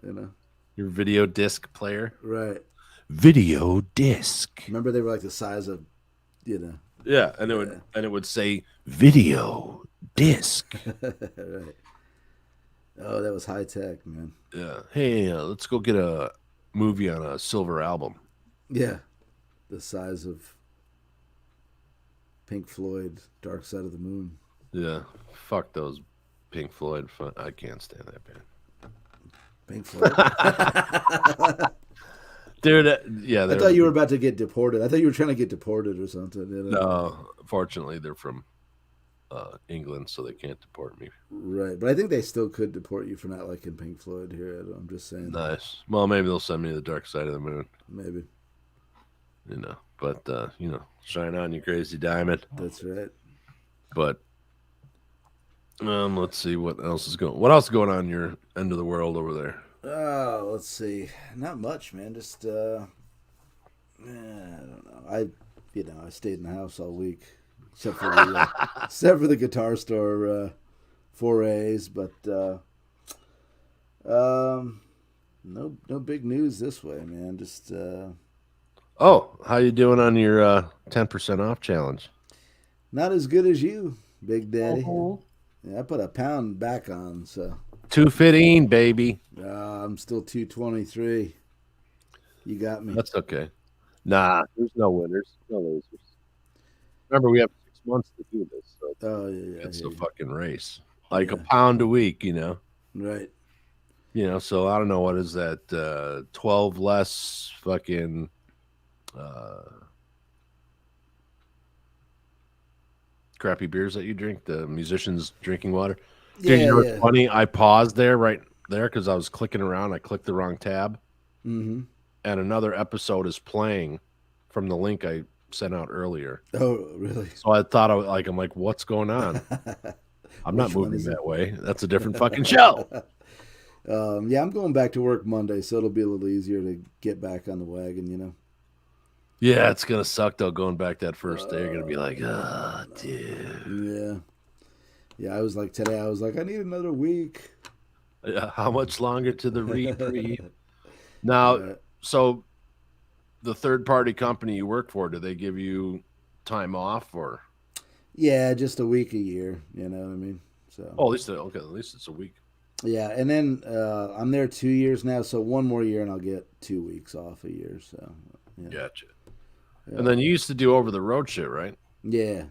or not.
Your video disc player.
Right.
Video disc.
Remember they were like the size of,
Yeah, and it would say
Video disc.
right. Oh, that was high tech, man.
yeah. Hey, let's go get a movie on a silver album.
Yeah, the size of Pink Floyd, Dark Side of the Moon.
Yeah. Fuck those Pink Floyd. I can't stand that band.
Pink Floyd.
Dude, yeah.
I thought you were about to get deported. I thought you were trying to get deported or something.
No, fortunately, they're from England, so they can't deport me.
Right, but I think they still could deport you for not liking Pink Floyd here. I'm just saying.
Nice. Well, maybe they'll send me to the dark side of the moon.
Maybe.
But shine on, you crazy diamond.
That's right.
But let's see what else is going on in your end of the world over there.
Oh, let's see. Not much, man. Just I don't know. I stayed in the house all week, except for the guitar store forays. But no big news this way, man. Just
Oh, how you doing on your 10% off challenge?
not as good as you, Big Daddy.
Uh-huh.
Yeah, I put a pound back on, so
215, baby.
I'm still 223. You got me.
That's okay. Nah, there's no winners, no losers. Remember, we have 6 months to do this, so
Oh yeah,
it's
yeah,
a fucking race. Like a
Yeah.
pound a week,
right.
So I don't know, what is that? 12 less fucking crappy beers that you drink, the musicians drinking water. Dude, you know what's funny? I paused right there because I was clicking around. I clicked the wrong tab,
Mm-hmm.
and another episode is playing from the link I sent out earlier.
Oh, really?
So I thought I'm like, what's going on? I'm not
Which one
moving
is it?
that way. That's a different fucking show.
Yeah, I'm going back to work Monday, so it'll be a little easier to get back on the wagon.
Yeah, it's gonna suck though. Going back that first day, you're gonna be like, oh, dude.
Yeah. I was like today. I was like, I need another week.
Yeah, how much longer to the reprieve? Now,
Right.
so the third party company you work for, do they give you time off or?
Yeah, just a week a year. You know what I mean? So
Oh, at least okay. At least it's a week.
yeah, and then I'm there 2 years now, so one more year and I'll get 2 weeks off a year. So yeah,
Gotcha.
yeah,
And then you used to do over the road shit, right?
yeah,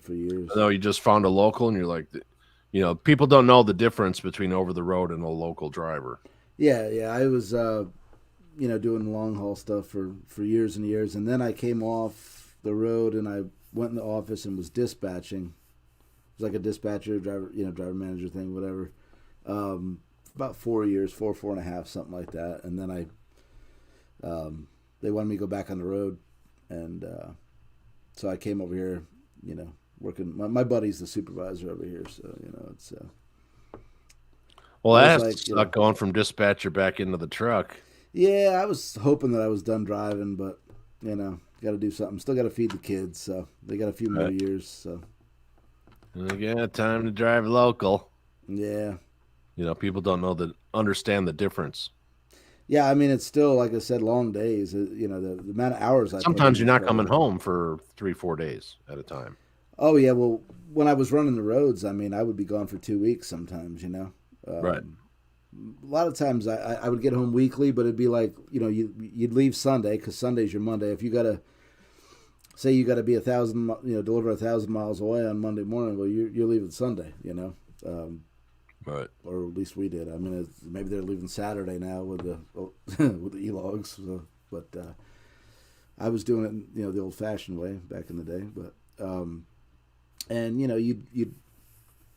for years.
I know you just found a local, and you're like, people don't know the difference between over the road and a local driver.
Yeah, I was doing long haul stuff for years and years, and then I came off the road and I went in the office and was dispatching. It was like a dispatcher, driver manager thing, whatever. About 4 years, four and a half, something like that, and then they wanted me to go back on the road, and so I came over here, working. My buddy's the supervisor over here, so it's.
Well,
I
that's
was like,
not going from dispatcher back into the truck.
Yeah, I was hoping that I was done driving, but got to do something. Still got to feed the kids, so they got a few more years. So
yeah, time to drive local.
Yeah.
People don't understand the difference.
Yeah, I mean, it's still, like I said, long days. The amount of hours I
Sometimes
put in
you're not
is
coming
probably-
home for 3-4 days at a time.
Oh yeah, well, when I was running the roads, I mean, I would be gone for 2 weeks sometimes.
Right.
A lot of times I would get home weekly, but it'd be like you'd leave Sunday because Sunday's your Monday. If you gotta say you gotta be 1,000, deliver 1,000 miles away on Monday morning, well, you're leaving Sunday.
Right.
Or at least we did. I mean, maybe they're leaving Saturday now with the with the e-logs. So, but I was doing it, the old-fashioned way back in the day. But and you'd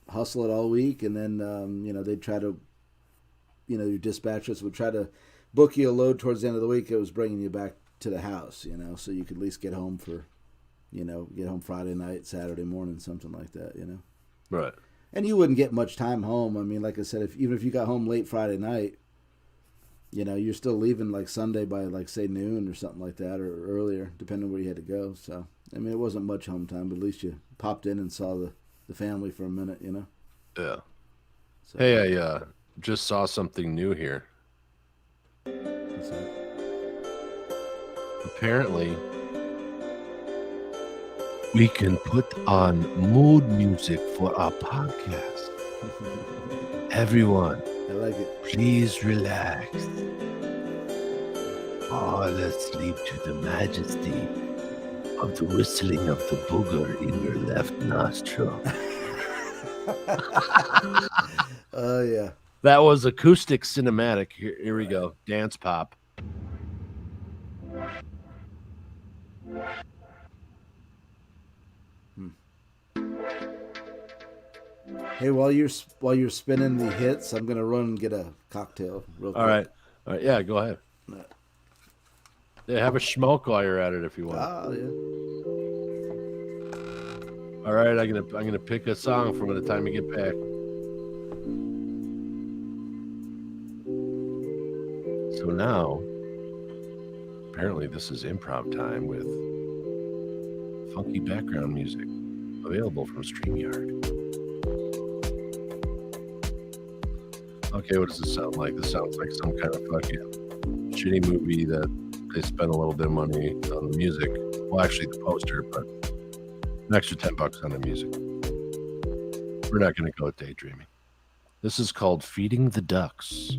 hustle it all week, and then they'd try to, your dispatchers would try to book you a load towards the end of the week. It was bringing you back to the house, so you could at least get home for, get home Friday night, Saturday morning, something like that,
Right.
And you wouldn't get much time home. I mean, like I said, even if you got home late Friday night, you're still leaving like Sunday by like say noon or something like that, or earlier, depending on where you had to go. So I mean, it wasn't much home time, but at least you popped in and saw the family for a minute,
Yeah.
So,
Hey, I just saw something new here.
what's that?
Apparently, we can put on mood music for our podcast. Everyone,
I like it.
please relax. Fall asleep to the majesty of the whistling of the booger in your left nostril.
Oh yeah.
That was acoustic cinematic. Here we go. Dance pop.
Hey, while you're spinning the hits, I'm gonna run and get a cocktail real quick.
All right. Yeah, go ahead.
Right.
Yeah, have a smoke while you're at it if you want.
Oh yeah.
All right, I'm gonna pick a song from the time you get back. So now, apparently, this is improv time with funky background music available from StreamYard. Okay, what does this sound like? This sounds like some kind of fucking shitty movie that they spent a little bit of money on the music. Well, actually, the poster, but an extra $10 on the music. We're not going to go with daydreaming. This is called Feeding the Ducks.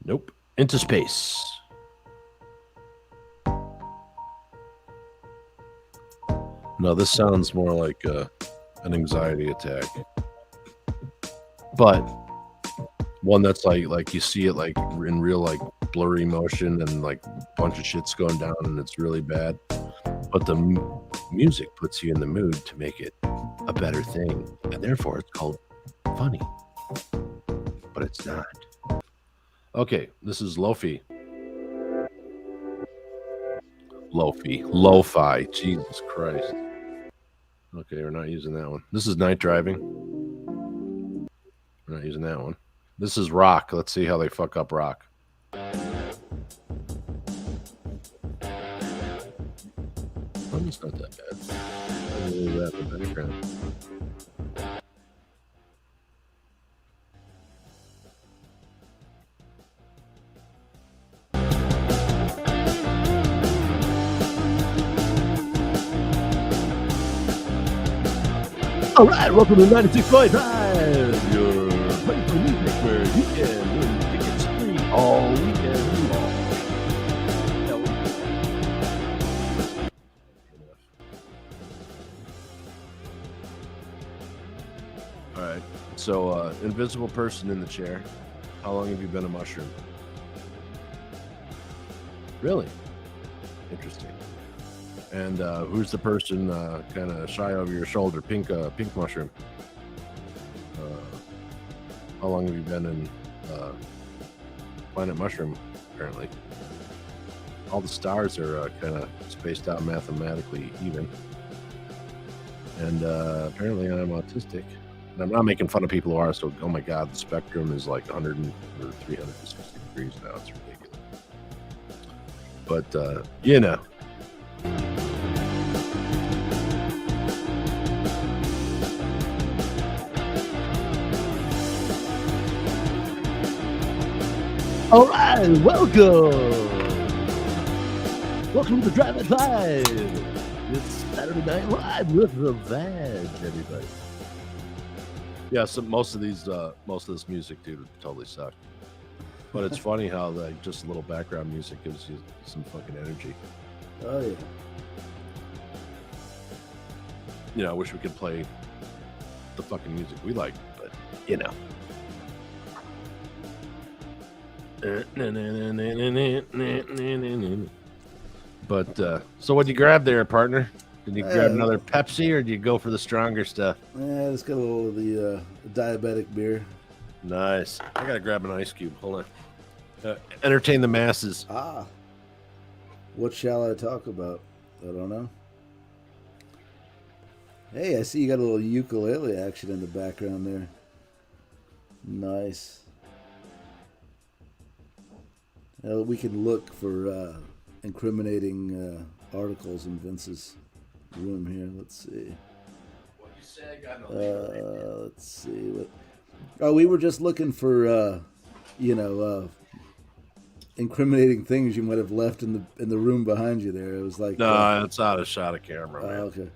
Nope. Into Space. No, this sounds more like an anxiety attack. But one that's like you see it like in real like blurry motion and like a bunch of shit's going down and it's really bad. But the music puts you in the mood to make it a better thing. And therefore it's called funny. But it's not. Okay, this is Lo-fi. Lo-fi. Jesus Christ. Okay, we're not using that one. This is Night Driving. We're not using that one. This is Rock. Let's see how they fuck up Rock. Oh, it's not that bad. I'll leave that in the background. All right, welcome to 96.5, your place for music where you can win tickets free all weekend long. All right, so invisible person in the chair. How long have you been a mushroom? Really? Interesting. And who's the person kind of shy over your shoulder? Pink mushroom. How long have you been in Planet Mushroom, apparently? All the stars are kind of spaced out mathematically even. And apparently I'm autistic. And I'm not making fun of people who are, so, oh my God, the spectrum is like 100 or 360 degrees now. It's ridiculous. But, you know. All right, welcome to Drive It Live. It's Saturday Night Live with the VaJ, everybody. Yeah, so most of this music, dude, would totally suck. But it's funny how just a little background music gives you some fucking energy.
Oh yeah.
You know, I wish we could play the fucking music we like, but you know. But so what'd you grab there, partner? Did you grab another Pepsi, or did you go for the stronger stuff?
Yeah, just got a little of the diabetic beer.
Nice. I gotta grab an ice cube. Hold on. Entertain the masses.
What shall I talk about? I don't know. Hey, I see you got a little ukulele action in the background there. Nice. We can look for incriminating articles in Vince's room here. Let's see.
What'd you say? I got no
let's see. Oh, we were just looking for, incriminating things you might have left in the room behind you there. It was like
no, it's out of shot of camera, man.
Okay.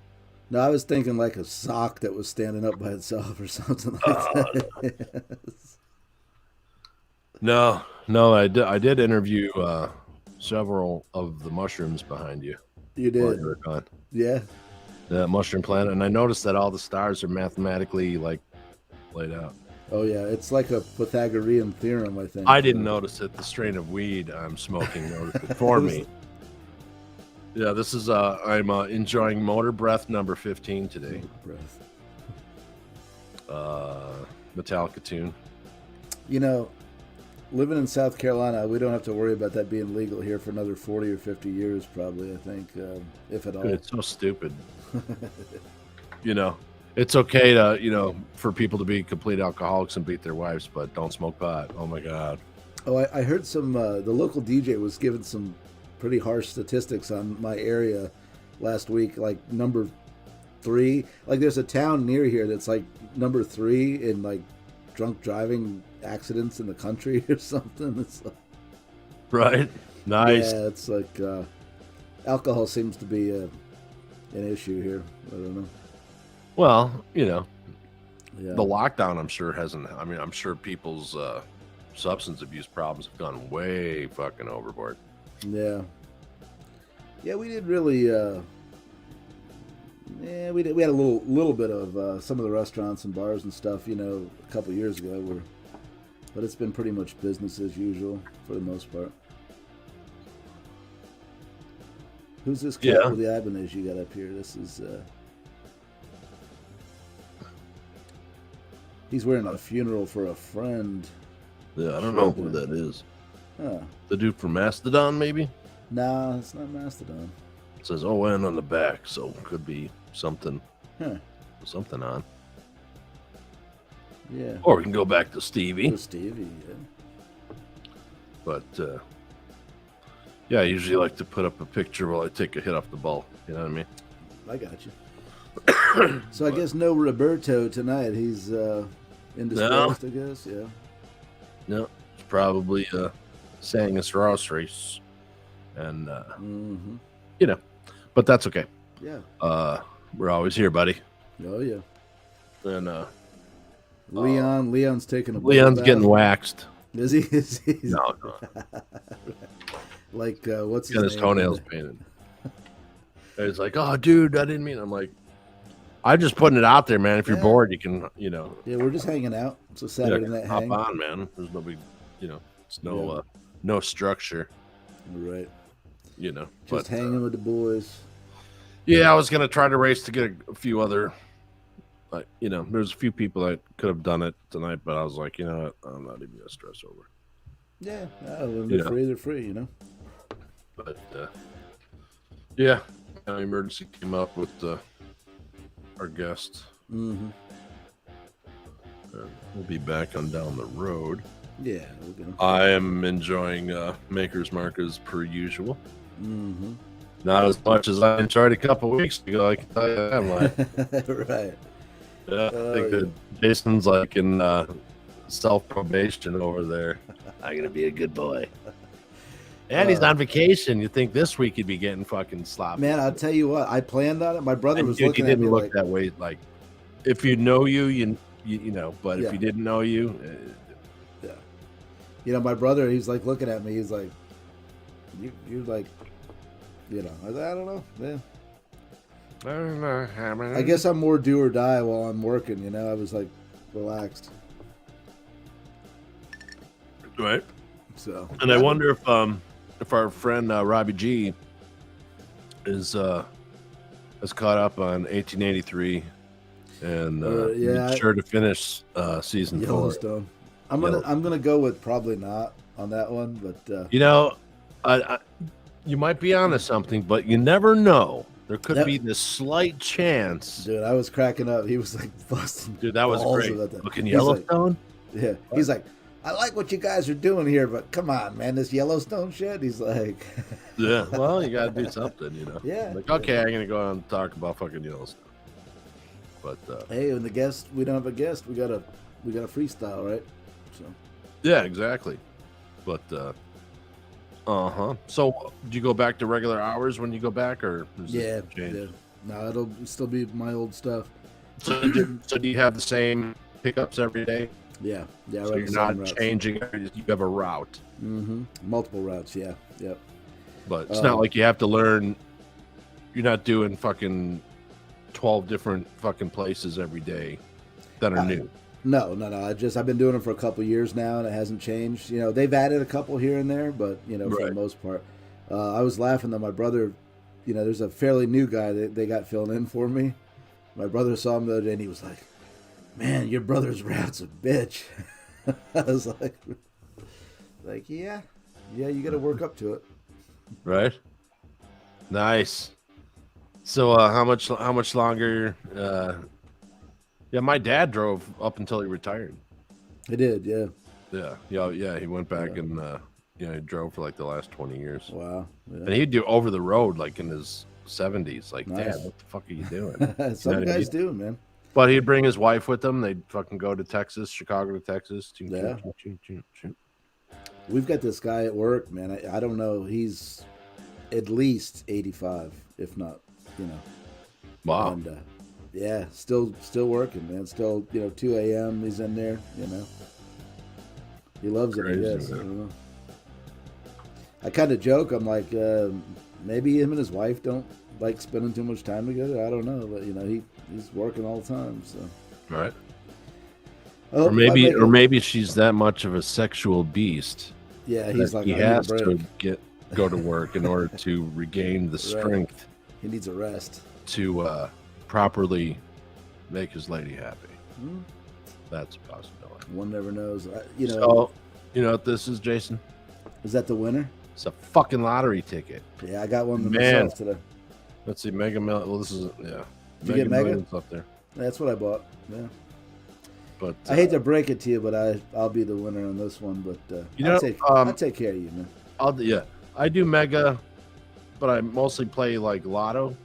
No, I was thinking like a sock that was standing up by itself or something like that.
No, I did interview several of the mushrooms behind you.
You did?
You were gone.
Yeah.
The mushroom planet, and I noticed that all the stars are mathematically like laid out.
Oh yeah, it's like a Pythagorean theorem, I think.
I didn't notice it. The strain of weed I'm smoking noticed it for me. Yeah, this is I'm enjoying Motor Breath number 15 today. Metallica tune.
You know, living in South Carolina, we don't have to worry about that being legal here for another 40 or 50 years, probably, I think, if at all.
It's so stupid. You know, it's okay to, for people to be complete alcoholics and beat their wives, but don't smoke pot. Oh, my God.
Oh, I heard some, the local DJ was giving some pretty harsh statistics on my area last week, like number 3. Like, there's a town near here that's like number 3 in, like, drunk driving accidents in the country or something. It's like,
right. Nice.
Yeah, it's like alcohol seems to be an issue here. I don't know.
Well,
Yeah.
the lockdown, I'm sure I'm sure people's substance abuse problems have gone way fucking overboard.
Yeah. Yeah, we did really. We had a little bit of some of the restaurants and bars and stuff, a couple of years ago. But it's been pretty much business as usual for the most part. Who's this cat with the Ibanez you got up here? This is. He's wearing a funeral for a friend.
Yeah, I don't know who that is.
Huh.
The dude from Mastodon, maybe?
Nah, it's not Mastodon.
It says ON on the back, so could be something.
Huh.
Something on.
Yeah.
Or we can go back to Stevie.
Yeah.
But, yeah, I usually like to put up a picture while I take a hit off the ball. You know what I mean?
I got you. So I guess no Roberto tonight. He's indisposed, I guess. Yeah.
No, it's probably saying his groceries. And, but that's okay.
Yeah.
We're always here, buddy.
Oh, yeah.
And
Leon's taking a
Leon's
bath.
getting waxed.
Is he? Is he?
No.
Like what's
Got his toenails painted. And he's like, "Oh, dude, I didn't mean." I'm like, "I'm just putting it out there, man. If you're bored, you can,
Yeah, we're just hanging out. It's a Saturday night
hop
hang.
on, man. There's no big, it's no structure,
Right.
Just
hanging with the boys.
Yeah, I was gonna try to race to get a few other, there's a few people that could have done it tonight, but I was like, you know what, I'm not even gonna stress over it.
Yeah, when they're free, they're free,
But yeah, an emergency came up with our guest.
Mm-hmm.
We'll be back on down the road.
Yeah, we're gonna.
I am enjoying Maker's Mark as per usual.
Mm-hmm.
Not as much as I enjoyed a couple weeks ago. I can tell you that much.
Right.
Yeah, I think that Jason's like in self probation over there.
I'm gonna be a good boy.
And he's on vacation. You think this week he'd be getting fucking sloppy?
Man, I'll tell you what. I planned on it. My brother was looking
he
at me
didn't look
like
that way. Like, if you know you know. But if
Yeah.
you didn't know you,
yeah. My brother, he's like looking at me. He's like, you're like, I don't know. Yeah. I guess I'm more do or die while I'm working. I was like relaxed.
right.
So.
And I wonder if our friend Robbie G is caught up on 1883 and be sure to finish season 4.
Yellowstone. I'm gonna go with probably not on that one, but
you might be onto something, but you never know. There could be this slight chance.
Dude, I was cracking up. He was like busting.
Dude, that was
balls
great.
about that.
Looking
He's
Yellowstone.
Like, yeah, he's like, I like what you guys are doing here, but come on, man, this Yellowstone shit. He's like,
yeah, well, you gotta do something,
Yeah.
Like, okay, I'm gonna go on and talk about fucking Yellowstone. But
hey, when the guest, we don't have a guest, we got a freestyle, right? So.
Yeah, exactly. But So, do you go back to regular hours when you go back, or is it changed?
Yeah. No, it'll still be my old stuff.
So do you have the same pickups every day?
Yeah.
So you're not changing. You have a route.
Mm-hmm. Multiple routes. Yeah. Yep.
But it's not like you have to learn. You're not doing fucking 12 different fucking places every day that are new.
No. I've been doing it for a couple years now, and it hasn't changed. They've added a couple here and there, but for the most part, I was laughing that my brother, there's a fairly new guy that they got filling in for me. My brother saw him the other day, and he was like, "Man, your brother's route's a bitch." I was like, yeah, you got to work up to it,
right? Nice. So, how much longer? Yeah, my dad drove up until he retired.
He did, yeah.
Yeah. He went back and he drove for like the last 20 years.
Wow. Yeah.
And he'd do over the road like in his 70s. Like,
Nice.
Dad, what the fuck are you doing?
Some guys do, man.
But he'd bring his wife with him. They'd fucking go to Texas, Chicago to Texas.
Yeah. We've got this guy at work, man. I don't know. He's at least 85, if not,
Wow.
And, yeah, still working, man. Still, 2 a.m. He's in there, He loves it, I guess. I don't know. I kind of joke. I'm like, maybe him and his wife don't like spending too much time together. I don't know, but he's working all the time. So.
Right.
Oh,
or maybe she's that much of a sexual beast.
Yeah, he's like,
he has to go to work in order to regain the strength.
He needs a rest
to properly make his lady happy. That's a possibility.
One never knows.
So, you know what this is, Jason?
Is that the winner?
It's a fucking lottery ticket.
Yeah, I got one myself today.
Let's see, Mega Millions. Well, this is
Did you get Mega?
Millions up there.
That's what I bought. Yeah.
But
I hate to break it to you, but I'll be the winner on this one. But I'll take care of you, man.
I do Mega, but I mostly play like Lotto.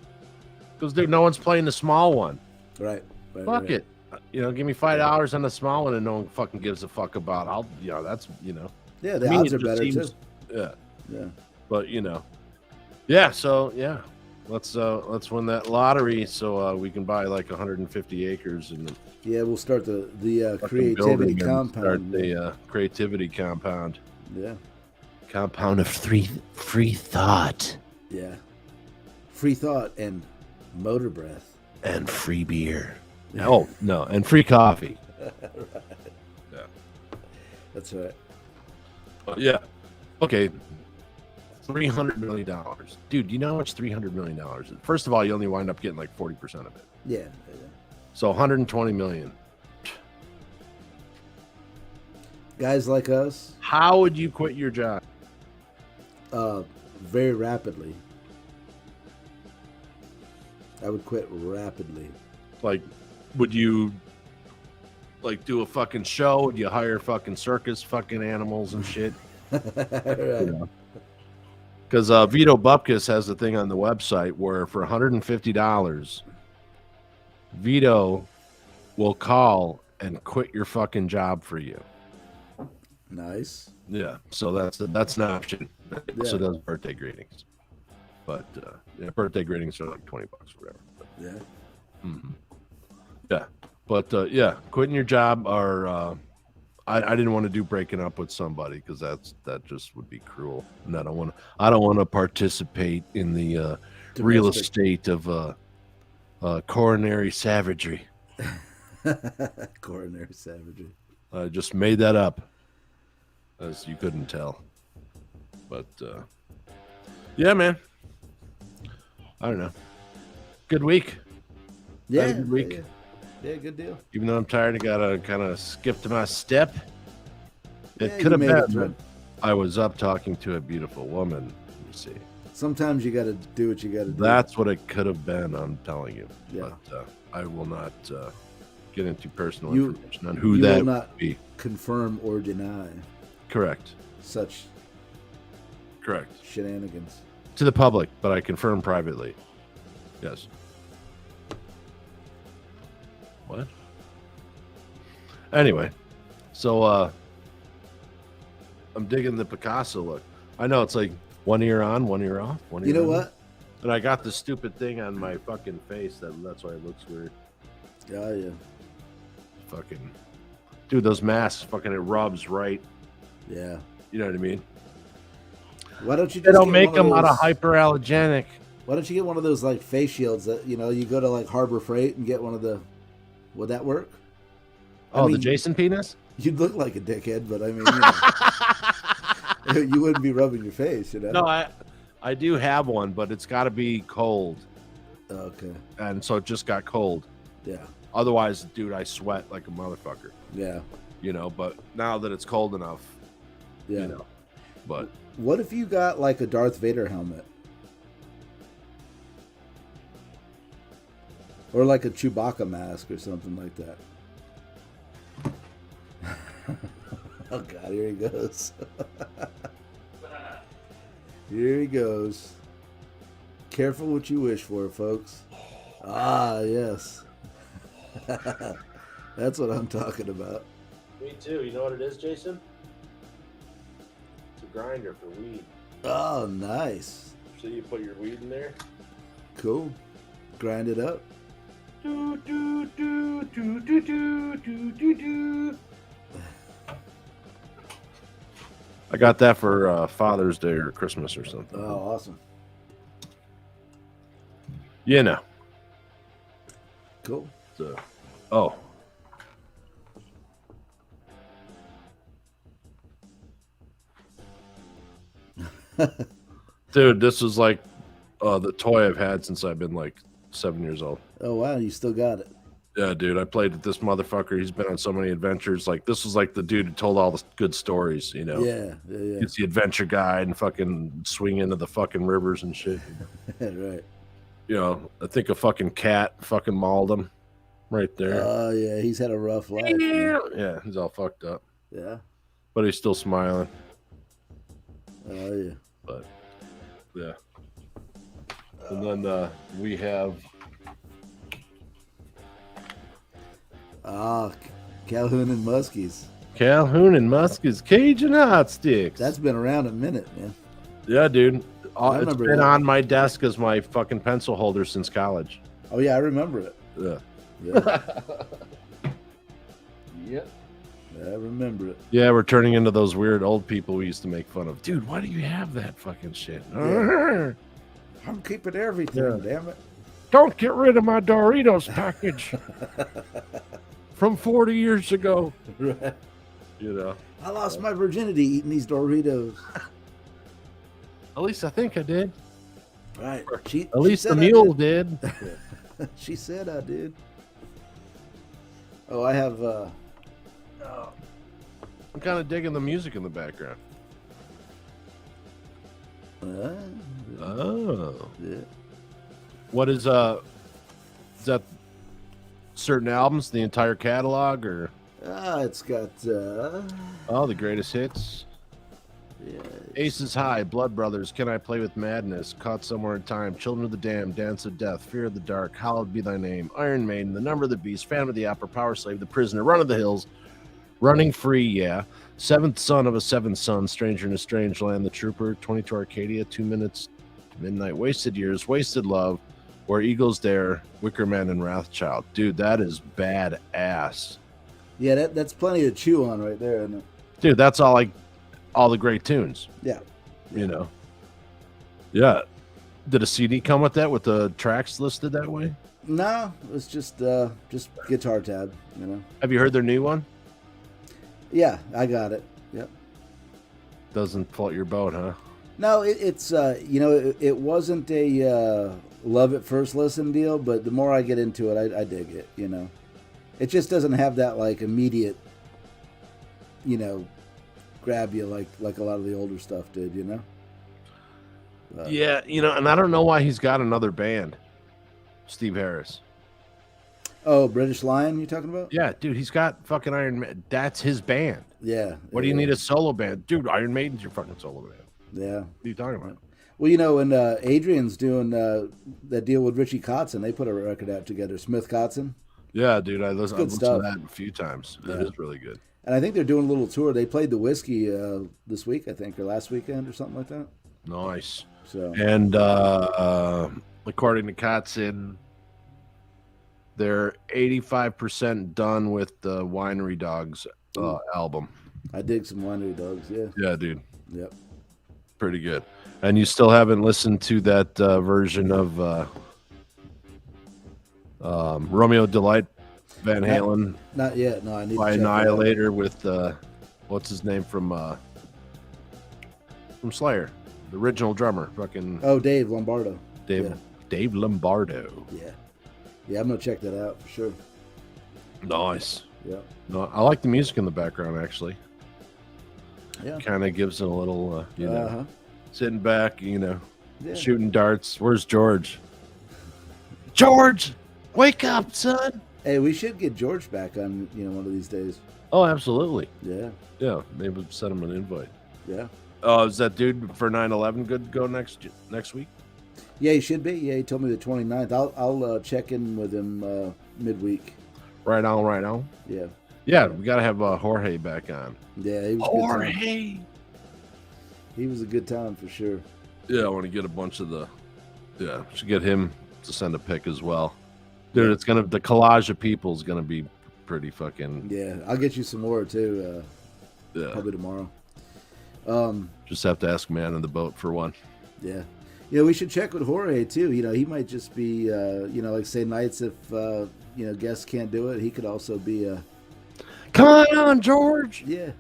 Because dude, no one's playing the small one.
Right.
Fuck it. Give me $5 on the small one, and no one fucking gives a fuck about. That's.
Yeah, the odds are better too.
Yeah.
Yeah.
But yeah. So yeah. let's win that lottery so we can buy like 150 acres and
Yeah, we'll start the
fucking
creativity
building and start
compound.
the creativity compound.
Yeah,
Compound of free thought
yeah. Free thought and motor breath.
and free beer.
Oh no, and free coffee.
Right.
Yeah.
That's right.
Yeah. Okay. $300 million, dude. You know how much $300 million is? First of all, you only wind up getting like 40% of it.
Yeah.
So 120 million.
Guys like us,
How would you quit your job?
very rapidly. I would quit rapidly.
Like, would you like do a fucking show? Would you hire fucking circus fucking animals and shit?
Right.
Because Vito Bupkis has a thing on the website where for $150, Vito will call and quit your fucking job for you.
Nice.
Yeah, so that's an option. It also
Yeah.
does birthday greetings, but yeah, birthday greetings are like $20 or whatever. But,
Yeah.
yeah, but yeah, quitting your job or I didn't want to do breaking up with somebody because that just would be cruel, and I don't want to participate in the real
Domestic.
estate of coronary savagery.
Coronary savagery.
I just made that up, as you couldn't tell. But yeah, man. I don't know. Good week.
Yeah.
Had a good week.
Yeah, good deal.
Even though I'm tired, I gotta kind of skip to my step. It
Yeah,
could have
you made it
been
through.
that I was up talking to a beautiful woman. You see,
Sometimes you got to do what you got to do.
that's what it could have been. I'm telling you.
Yeah.
But I will not get into personal
You-
information on who
you
that
will not
would be.
confirm or deny
Correct.
such
Correct.
shenanigans.
To the public, but I confirm privately. Yes. What? Anyway, so I'm digging the Picasso look. I know it's like one ear on, one ear off, one ear
You know
on.
what?
And I got this stupid thing on my fucking face that's why it looks weird.
Oh, yeah.
Fucking dude, those masks fucking it rubs right.
Yeah.
You know what I mean?
Why don't you
They
just
don't
get
make
one of
them out of
those-
hyperallergenic.
Why don't you get one of those like face shields that you go to like Harbor Freight and get one of the? Would that work? I
Oh, the
mean,
Jason penis?
You'd look like a dickhead, but I mean, you wouldn't be rubbing your face, you know.
No, I do have one, but it's got to be cold,
Okay.
and so it just got cold.
Yeah.
Otherwise, dude, I sweat like a motherfucker.
Yeah.
You know, but now that it's cold enough,
Yeah.
you know, but
What if you got like a Darth Vader helmet? Or like a Chewbacca mask or something like that. Oh God, here he goes. Here he goes. Careful what you wish for, folks. Ah, yes. That's what I'm talking about.
me too. You know what it is, Jason? It's a grinder for weed.
Oh, nice.
So you put your weed in there.
Cool. Grind it up.
Do do do do do do do do do. I got that for Father's Day or Christmas or something.
Oh, awesome.
You know.
Cool.
So, oh. Dude, this is like the toy I've had since I've been like 7 years old.
Oh, wow. You still got it.
Yeah, dude, I played with this motherfucker. He's been on so many adventures. Like, this was like the dude who told all the good stories, you know?
Yeah. Yeah.
It's the adventure guide and fucking swing into the fucking rivers and shit.
Yeah. Right.
You know, I think a fucking cat fucking mauled him right there.
Oh, yeah. He's had a rough life. Man.
Yeah, he's all fucked up.
Yeah.
But he's still smiling.
Oh, yeah.
But, yeah. And then we have...
Ah, Calhoun and Muskies.
Calhoun and Musk's Cajun Hot Sticks.
That's been around a minute, man.
Yeah, dude.
I
It's
remember
been
that.
on my desk as my fucking pencil holder since college.
Oh yeah, I remember it.
Yeah.
Yeah,
Yep.
I remember it.
Yeah, we're turning into those weird old people we used to make fun of. Dude, why do you have that fucking shit?
Yeah. I'm keeping everything,
Yeah.
damn it.
Don't get rid of my Doritos package from 40 years ago.
Right.
You know,
I lost my virginity eating these Doritos.
at least I think I did.
Right.
At least the
said I
mule did.
did. She said I did. Oh, I have.
I'm kind of digging the music in the background. Oh.
Yeah.
What is that certain albums, the entire catalog, or
It's got.
oh, the greatest hits?
Yeah.
Aces High, Blood Brothers, Can I Play with Madness, Caught Somewhere in Time, Children of the Damned, Dance of Death, Fear of the Dark, Hallowed Be Thy Name, Iron Maiden, The Number of the Beast, Phantom of the Opera, Power Slave, The Prisoner, Run of the Hills, Running Free, yeah, Seventh Son of a Seventh Son, Stranger in a Strange Land, The Trooper, 22 Arcadia, 2 Minutes to Midnight, Wasted Years, Wasted Love, Where Eagles Dare, Wicker Man, and Wrathchild. Dude, that is badass.
Yeah, that's plenty to chew on right there, isn't it?
Dude, that's all the great tunes.
Yeah.
You know. Yeah. Did a CD come with that, with the tracks listed that way?
No, it's just guitar tab, you know.
Have you heard their new one?
Yeah, I got it. Yep.
Doesn't float your boat, huh?
No, it's it wasn't a love at first listen deal, but the more I get into it, I dig it. You know, it just doesn't have that like immediate, grab you like a lot of the older stuff did. You know.
Yeah, and I don't know why he's got another band. Steve Harris.
Oh, British Lion, you talking about?
Yeah, dude, he's got fucking Iron Maiden. That's his band.
Yeah.
What do you need a solo band? Dude, Iron Maiden's your fucking solo band.
Yeah.
What are you talking about?
Well, and Adrian's doing that deal with Richie Kotzen. They put a record out together, Smith Kotzen.
Yeah, dude, I've listened to
stuff.
that a few times. That is really good.
And I think they're doing a little tour. They played the Whiskey this week, I think, or last weekend or something like that.
Nice.
So.
And according to Kotzen, they're 85% done with the Winery Dogs album.
I dig some Winery Dogs, yeah.
Yeah, dude.
Yep.
Pretty good. And you still haven't listened to that version of Romeo Delight, Van Halen.
Not yet. No, I need
by
to check
Annihilator with what's his name from Slayer, the original drummer, fucking
Dave Lombardo.
Dave Lombardo.
Yeah. Yeah, I'm gonna check that out for sure.
Nice.
Yeah.
No, I like the music in the background actually.
Yeah.
Kind of gives it a little,
Uh-huh.
sitting back,
Yeah.
shooting darts. Where's George? George, wake up, son.
Hey, we should get George back on, one of these days.
Oh, absolutely.
Yeah.
Yeah, maybe send him an invite.
Yeah.
Oh, is that dude for 9/11 good to go next week?
Yeah, he should be. Yeah, he told me the 29th. I'll check in with him midweek.
Right on.
Yeah.
Yeah, we got to have Jorge back on.
Yeah, he was
Jorge.
He was a good time for sure.
Yeah, I want to get a bunch of should get him to send a pic as well. Dude, the collage of people is gonna be pretty fucking.
Yeah, I'll get you some more too.
Yeah.
Probably tomorrow.
Just have to ask Man in the Boat for one.
Yeah. We should check with Jorge too. He might just be, like say nights if guests can't do it. He could also be
Come on, George.
Yeah.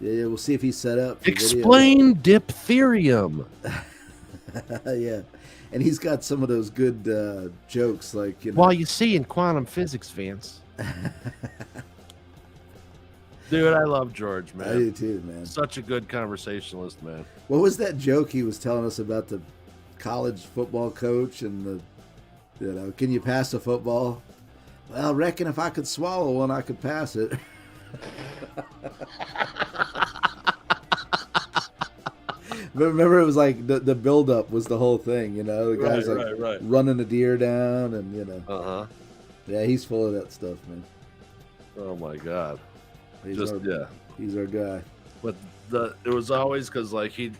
Yeah, we'll see if he's set up.
Explain diphtherium.
Yeah, and he's got some of those good jokes, like
Well, you see in quantum physics, Vance. Dude, I love George, man.
I do too, man.
Such a good conversationalist, man.
What was that joke he was telling us about the college football coach and can you pass a football? Well, I reckon if I could swallow one, I could pass it. But remember, it was like the build-up was the whole thing, The guy's
right.
running a deer down, and
Uh-huh.
Yeah, he's full of that stuff, man.
Oh my God.
He's our guy.
But it was always because like he'd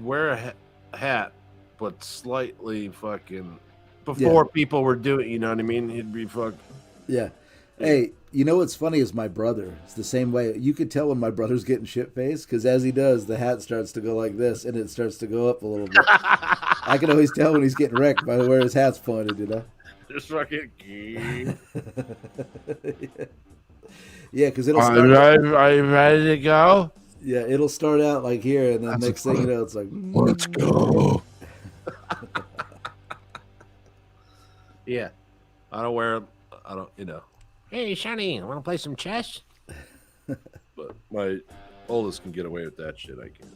wear hat, but slightly fucking before people were doing. You know what I mean? He'd be fucking.
Yeah. Hey, you know what's funny is my brother. It's the same way. You could tell when my brother's getting shit faced because as he does, the hat starts to go like this and it starts to go up a little bit. I can always tell when he's getting wrecked by where his hat's pointed, you know?
Just fucking.
Yeah, because it'll start.
Are you ready to go?
Yeah, it'll start out like here, and then next thing you know, it's like,
Let's go. Yeah, I don't wear. I don't. You know.
Hey, Sonny, want to play some chess?
But my oldest can get away with that shit. I can't.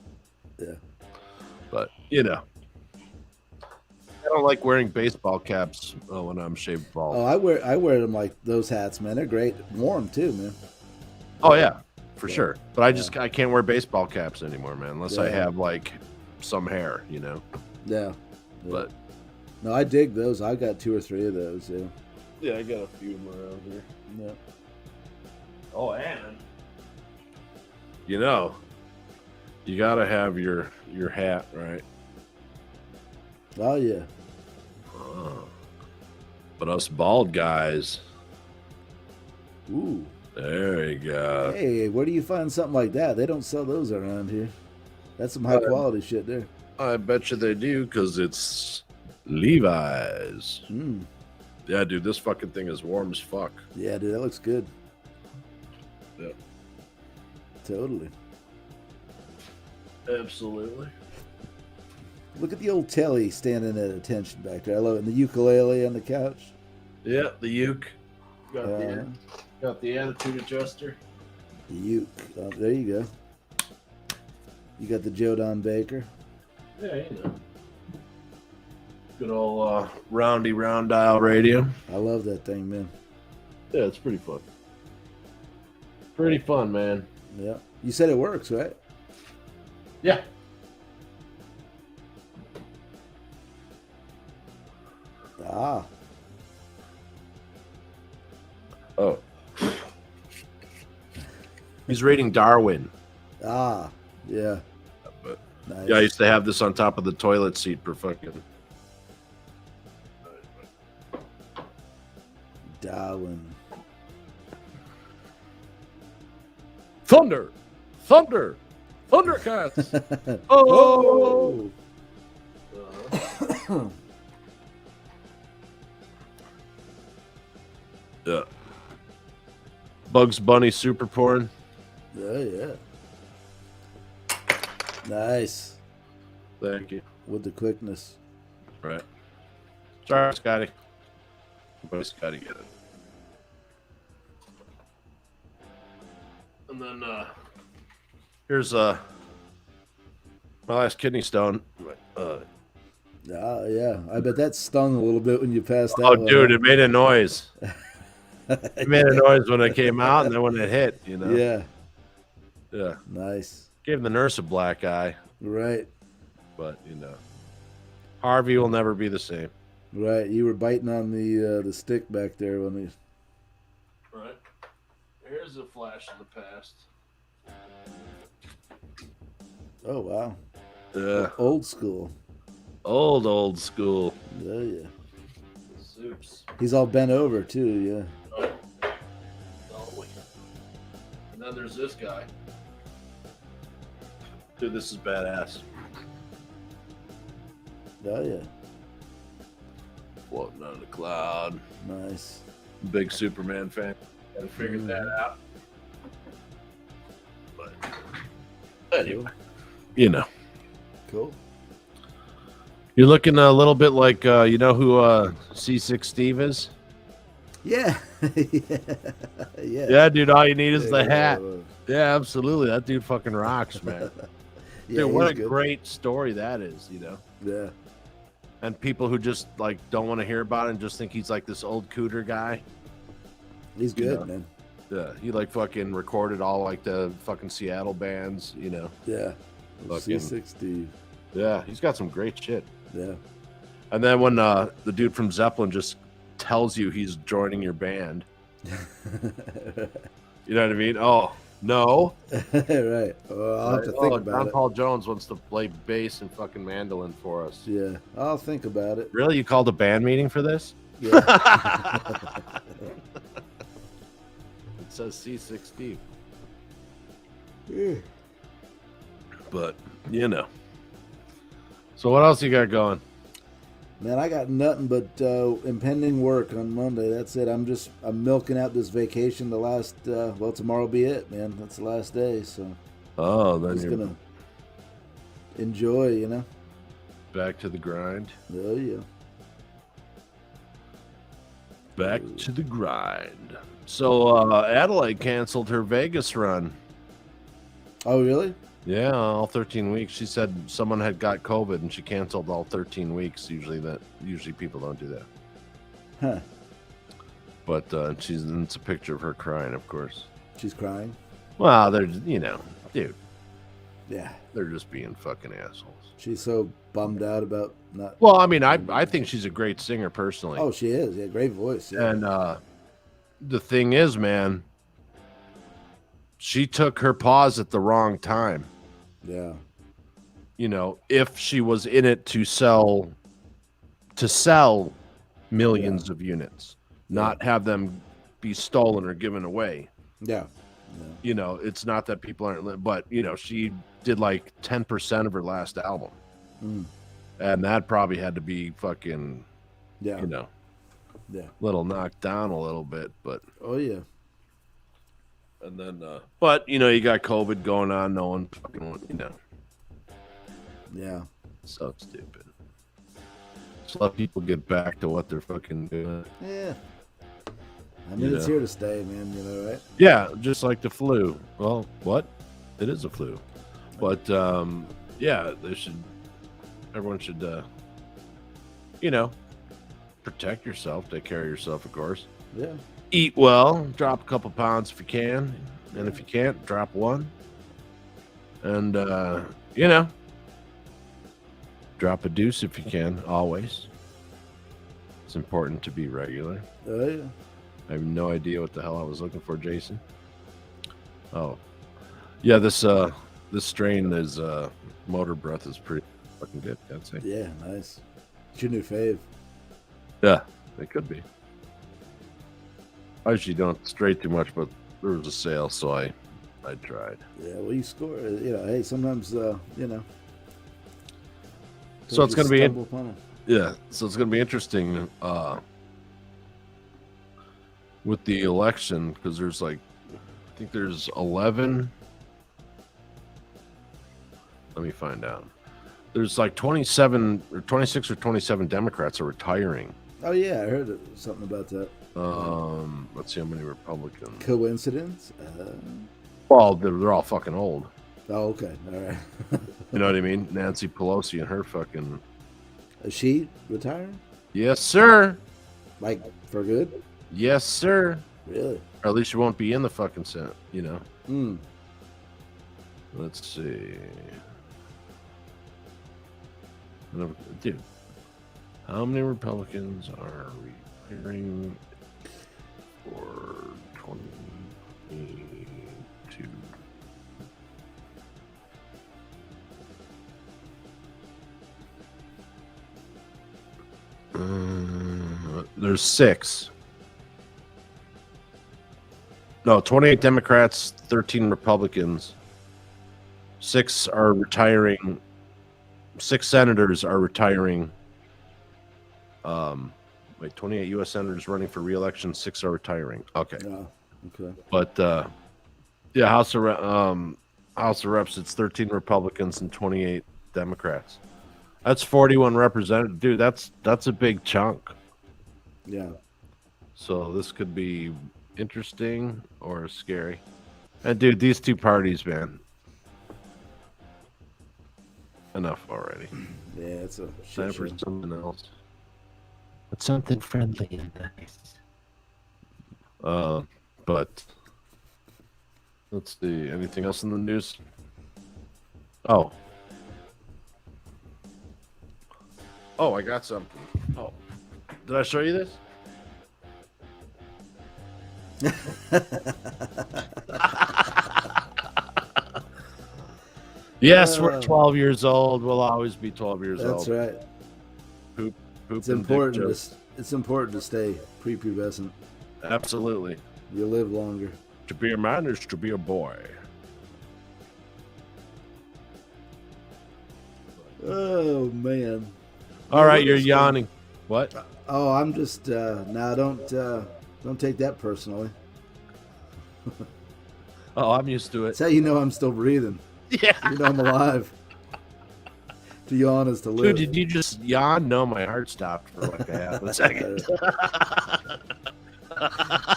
Yeah.
But you know, I don't like wearing baseball caps when I'm shaved bald.
Oh, I wear them like those hats, man. They're great, warm too, man.
Oh yeah, for sure. But I can't wear baseball caps anymore, man, unless I have like some hair, you know.
Yeah.
But
no, I dig those. I got 2 or 3 of those. Yeah.
yeah, I got a few more around here.
Yeah.
Oh, and you know, you gotta have your hat, right?
Oh yeah.
But us bald guys,
Ooh.
there you go.
Hey, where do you find something like that? They don't sell those around here. That's some high quality shit there.
I bet you they do, because it's Levi's.
Mm.
Yeah, dude, this fucking thing is warm as fuck.
Yeah, dude, that looks good.
Yeah.
Totally.
Absolutely.
Look at the old Telly standing at attention back there. I love it. And the ukulele on the couch.
Yeah, the uke. Got the attitude adjuster.
The uke. Oh, there you go. You got the Joe Don Baker.
Yeah, you know. Good old roundy round dial radio.
I love that thing, man.
Yeah, it's pretty fun. Pretty fun, man.
Yeah. You said it works, right?
Yeah.
Ah.
Oh. He's reading Darwin.
Ah. Yeah.
But,
nice.
yeah, I used to have this on top of the toilet seat for fucking.
Darwin.
Thunder! Thunder! Thundercats! Oh! Yeah. Bugs Bunny super porn.
Oh, yeah. Nice.
Thank you.
With the quickness.
Right. Sorry, Scotty. But Scotty get it. And then here's my last kidney stone.
Yeah. I bet that stung a little bit when you passed out.
Oh, dude, it made a noise. It made a noise when it came out, and then when it hit, you know.
Yeah.
Yeah.
Nice.
Gave the nurse a black eye.
Right.
But you know, Harvey will never be the same.
Right. You were biting on the stick back there when we.
Right. Here's a flash of the past.
Oh wow.
Yeah.
Old school.
Old school.
Oh yeah.
Soups.
He's all bent over too. Yeah.
Oh. And then there's this guy. Dude, this is badass.
Oh yeah.
Floating on the cloud.
Nice.
Big Superman fan. Gotta figure that out. But anyway, you know.
Cool.
You're looking a little bit like you know who C6 Steve is?
Yeah.
Yeah, dude, all you need is the hat. Yeah, absolutely. That dude fucking rocks, man.
Yeah,
dude, what a
good.
great story that is, you know?
Yeah.
And people who just like don't want to hear about it and just think he's like this old cooter guy.
He's good,
know?
man.
Yeah, he like fucking recorded all like the fucking Seattle bands, you know?
Yeah.
Fucking,
C6 Steve.
Yeah, he's got some great shit.
Yeah.
And then when the dude from Zeppelin just tells you he's joining your band, you know what I mean? Oh, No.
Right. Well, I'll have to think about
John
it.
Paul Jones wants to play bass and fucking mandolin for us.
Yeah, I'll think about it.
Really? You called a band meeting for this?
Yeah.
It says C16.
Yeah.
But, you know. So what else you got going?
Man, I got nothing but impending work on Monday. That's it. I'm milking out this vacation. The last, well, tomorrow will be it, man. That's the last day, so
Oh, then
just
you're
gonna enjoy, you know.
back to the grind.
Oh yeah.
Back to the grind. So Adelaide canceled her Vegas run.
Oh really?
Yeah, all 13 weeks. She said someone had got COVID and she canceled all 13 weeks. Usually people don't do that.
Huh?
But it's a picture of her crying, of course.
She's crying.
Well, dude,
Yeah.
they're just being fucking assholes.
She's so bummed out about not.
Well, I mean, I think she's a great singer personally.
Oh, she is. Yeah, great voice. Yeah.
And the thing is, man, she took her pause at the wrong time.
Yeah.
You know, if she was in it to sell millions of units, not have them be stolen or given away.
Yeah.
You know, it's not that people aren't, but you know, she did like 10% of her last album, and that probably had to be fucking,
Yeah.
you know,
Yeah.
little knocked down a little bit, but
Oh yeah.
and then, but you know, you got COVID going on, no one fucking, you know,
Yeah.
so stupid. Just let people get back to what they're fucking doing.
Yeah. I mean, it's here to stay, man. You know, right?
Yeah, just like the flu. Well, what? It is a flu, but yeah, everyone should, you know, protect yourself, take care of yourself, of course.
Yeah.
Eat well, drop a couple pounds if you can, and if you can't, drop one. And you know, drop a deuce if you can. Always, it's important to be regular.
Oh yeah.
I have no idea what the hell I was looking for, Jason. Oh, yeah, this strain is motor breath is pretty fucking good, I'd say.
Yeah. Nice. It's your new fave.
Yeah, it could be. I usually don't stray too much, but there was a sale, so I tried.
Yeah. Well, you score. You know. Hey, sometimes you know.
So it's gonna be
stumble upon it.
Yeah, so it's gonna be interesting with the election because there's like, I think there's 11. Let me find out. There's like 27 or 26 or 27 Democrats are retiring.
Oh yeah, I heard something about that.
Let's see how many Republicans.
Coincidence?
Well, they're all fucking old.
Oh, okay. All right.
You know what I mean? Nancy Pelosi and her fucking.
Is she retiring?
Yes, sir.
Like for good?
Yes, sir.
Really?
Or at least you won't be in the fucking Senate, you know?
Hmm.
Let's see. Dude, how many Republicans are retiring for 2022? There's 6. No, 28 Democrats, 13 Republicans. 6 are retiring. 6 senators are retiring. 28 U.S. senators running for re-election. 6 are retiring. Okay.
Oh, okay.
But yeah, House of Reps, it's 13 Republicans and 28 Democrats. That's 41 representatives. Dude, that's a big chunk.
Yeah.
So this could be interesting or scary. And dude, these two parties, man. Enough already.
Yeah, it's a
Time
shit
for
show.
something else.
But something friendly and nice.
But let's see. Anything else in the news? Oh, I got something. Oh, did I show you this? Yes, we're 12 years old. We'll always be 12 years old.
That's right.
Poop
It's
and
important.
dick jokes.
It's important to stay prepubescent.
Absolutely.
You live longer.
To be a man is to be a boy.
Oh man.
All right, you're yawning. What?
Oh, I'm just now. Don't take that personally.
Oh, I'm used to it.
That's how you know I'm still breathing.
Yeah.
You know I'm alive. To yawn is to live.
Dude, did you just yawn? No, my heart stopped for like a half a second.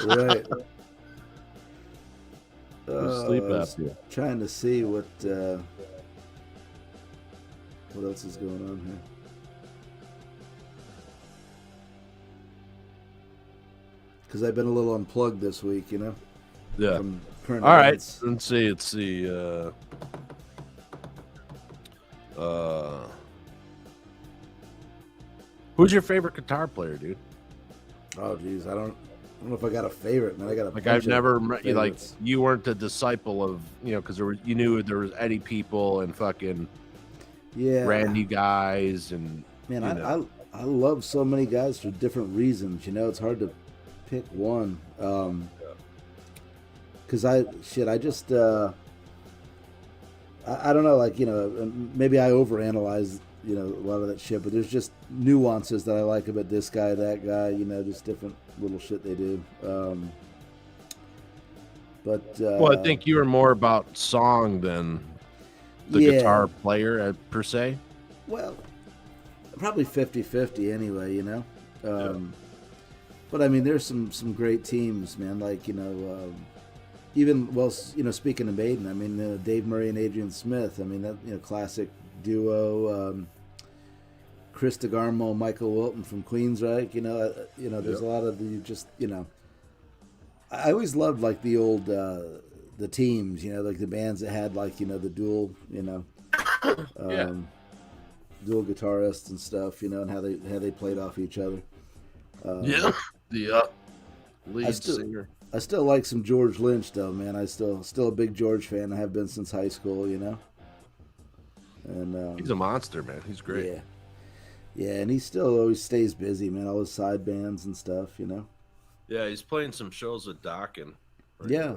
Right.
Sleep
I was
apnea.
trying to see what else is going on here. Because I've been a little unplugged this week, you know.
Yeah.
From current
All right.
events.
Let's see. Who's your favorite guitar player, dude?
Oh, geez, I don't know if I got a favorite, man. I got a
Like
bunch
I've
of
never like
favorites.
you weren't a disciple of because you knew there was Eddie people and fucking
Yeah,
Randy guys and
man,
you know.
I love so many guys for different reasons. You know, it's hard to pick one. Because I just I don't know, like maybe I overanalyze a lot of that shit, but there's just nuances that I like about this guy, that guy, just different little shit they do.
Well, I think you were more about song than the guitar player per se.
Well, probably 50-50 anyway, But I mean, there's some great teams, man. Like speaking of Maiden, I mean Dave Murray and Adrian Smith. I mean that classic duo. Chris DeGarmo, Michael Wilton from Queensryche. There's a lot of I always loved like the old the teams. Like the bands that had like the dual dual guitarists and stuff. And how they played off each other.
The lead singer.
I still like some George Lynch though, man. I still a big George fan. I have been since high school, And
he's a monster, man. He's great.
Yeah. Yeah, and he still always stays busy, man. All his side bands and stuff,
Yeah, he's playing some shows with Dokken.
Yeah.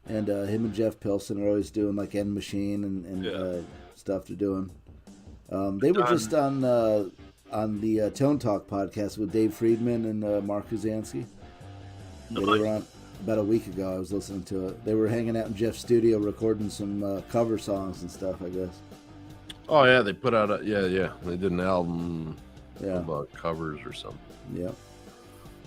And him and Jeff Pilson are always doing like End Machine and stuff they're doing. They were just on the Tone Talk podcast with Dave Friedman and Mark Huzansky. Yeah, they were on about a week ago. I was listening to it. They were hanging out in Jeff's studio recording some cover songs and stuff, I guess.
Oh yeah, they put out they did an album about covers or something.
Yeah.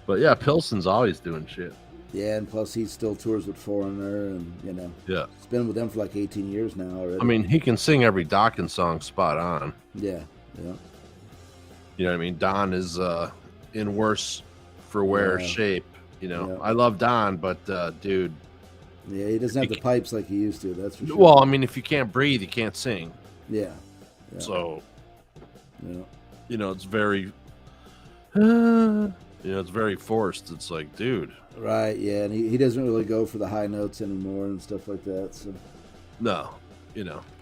But yeah, Pilson's always doing shit.
Yeah, and plus he still tours with Foreigner and he's been with them for like 18 years now already.
I mean, he can sing every Dokken song spot on.
Yeah.
You know what I mean? Don is in worse for wear shape. I love Don, but dude.
Yeah, he doesn't have the pipes like he used to, that's for sure.
Well, I mean, if you can't breathe, you can't sing.
Yeah.
So, it's very, it's very forced. It's like, dude.
Right, yeah, and he doesn't really go for the high notes anymore and stuff like that. So.
No,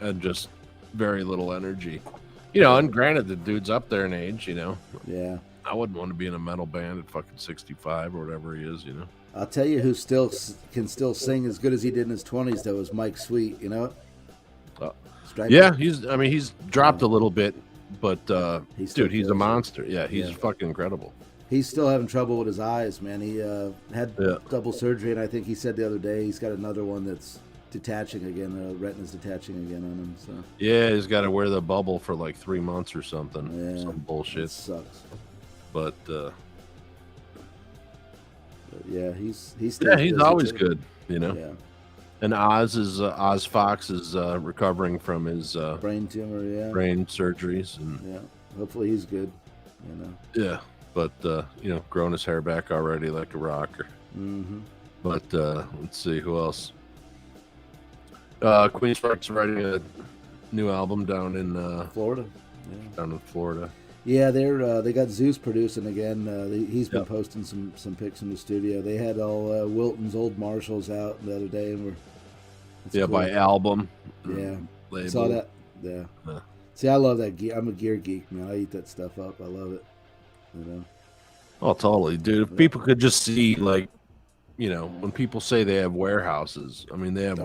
and just very little energy. And granted, the dude's up there in age,
Yeah.
I wouldn't want to be in a metal band at fucking 65 or whatever he is,
I'll tell you who can still sing as good as he did in his 20s, though, is Mike Sweet,
Yeah, he's dropped a little bit, but he's a monster. Yeah, he's fucking incredible.
He's still having trouble with his eyes, man. He had double surgery, and I think he said the other day he's got another one that's detaching again. Retina's detaching again on him. So
yeah, he's got to wear the bubble for like 3 months or something.
Yeah,
some bullshit.
It sucks.
But
yeah, he's
always good.
Yeah.
And Oz Fox is recovering from his
brain tumor,
brain surgeries, and
hopefully he's good.
Yeah, but growing his hair back already like a rocker.
Mm-hmm.
But let's see who else. Queensryche's writing a new album down in
Florida.
Down in Florida.
Yeah, they got Zeus producing again. He's been posting some pics in the studio. They had all Wilton's old Marshalls out the other day, and cool.
By album.
Yeah,
label.
Saw that. Yeah.
Huh.
See, I love that gear. I'm a gear geek, man. I eat that stuff up. I love it. You know.
Oh, totally, dude. If people could just see, like, you know, when people say they have warehouses, I mean, they have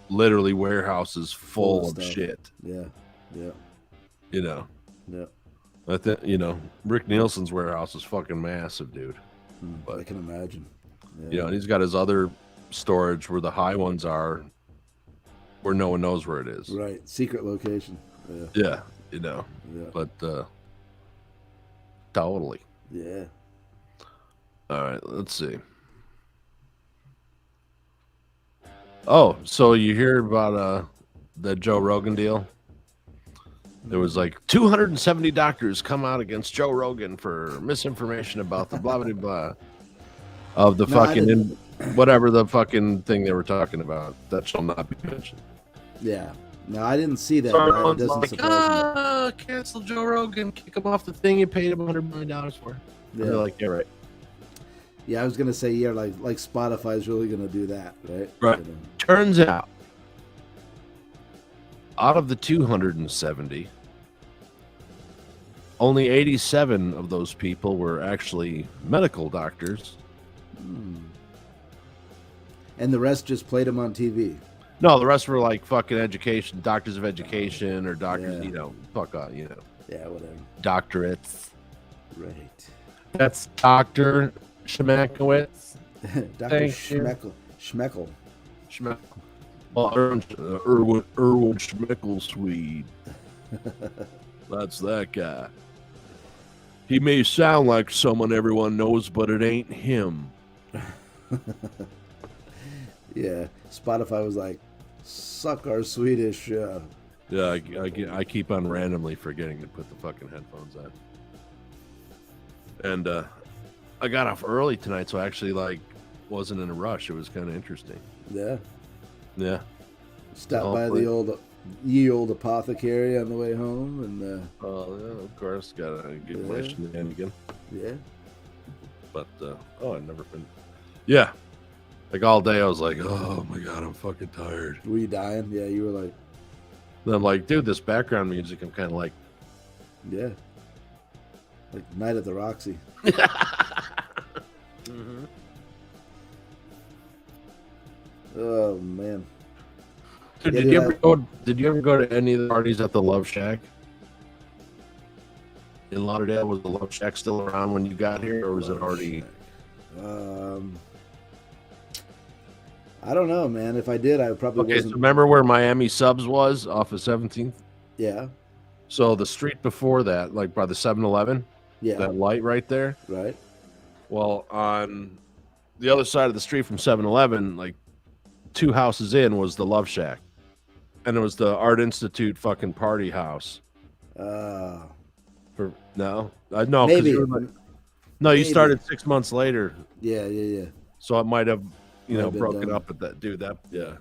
literally warehouses full of shit.
Yeah. Yeah.
You know.
Yeah.
I think, you know, Rick Nielsen's warehouse is fucking massive, dude.
But I can imagine. Yeah.
You know, and he's got his other storage where the high ones are, where no one knows where it is.
Right. Secret location. Yeah.
Yeah. You know.
Yeah.
But totally.
Yeah.
All right. Let's see. Oh, so you hear about the Joe Rogan deal? There was like 270 doctors come out against Joe Rogan for misinformation about the blah blah blah of the whatever the fucking thing they were talking about that shall not be mentioned.
Yeah. No, I didn't see that.
So
It doesn't surprise me.
Cancel Joe Rogan, kick him off the thing you paid him $100 million for. Yeah. They're like, yeah, right.
Yeah, I was gonna say, yeah, like Spotify is really gonna do that, right?
Right. You know. Turns out, out of the 270, only 87 of those people were actually medical doctors.
And the rest just played them on TV.
No, the rest were like fucking education, doctors of education, or doctors, you know, fuck on, you know.
Yeah, whatever.
Doctorates.
Right.
That's Dr. Schmeckowitz.
Dr. Schmeckel.
Well, Erwin Schmeckel Swede. That's that guy. He may sound like someone everyone knows, but it ain't him.
Yeah, Spotify was like, suck our Swedish.
Yeah, I keep on randomly forgetting to put the fucking headphones on. And I got off early tonight, so I actually like wasn't in a rush. It was kind of interesting.
Yeah.
Yeah.
Stopped by the old apothecary on the way home, and
oh yeah, of course, got a good question again.
Yeah.
But I've never been. Yeah. Like all day, I was like, "Oh my god, I'm fucking tired."
Were you dying? Yeah, you were like.
And I'm like, dude, this background music. I'm kind of like,
yeah, like Night at the Roxy.
Mm-hmm.
Oh man.
Dude, did you ever go to any of the parties at the Love Shack in Lauderdale? Was the Love Shack still around when you got here, or was it already?
I don't know, man. If I did, I probably wasn't.
So remember where Miami Subs was off of 17th?
Yeah.
So the street before that, like by the 7-Eleven, that light right there.
Right.
Well, on the other side of the street from 7-Eleven, like 2 houses in, was the Love Shack. And it was the Art Institute fucking party house.
No,
maybe. You started 6 months later.
Yeah.
So it might have, broken up at that. Dude, it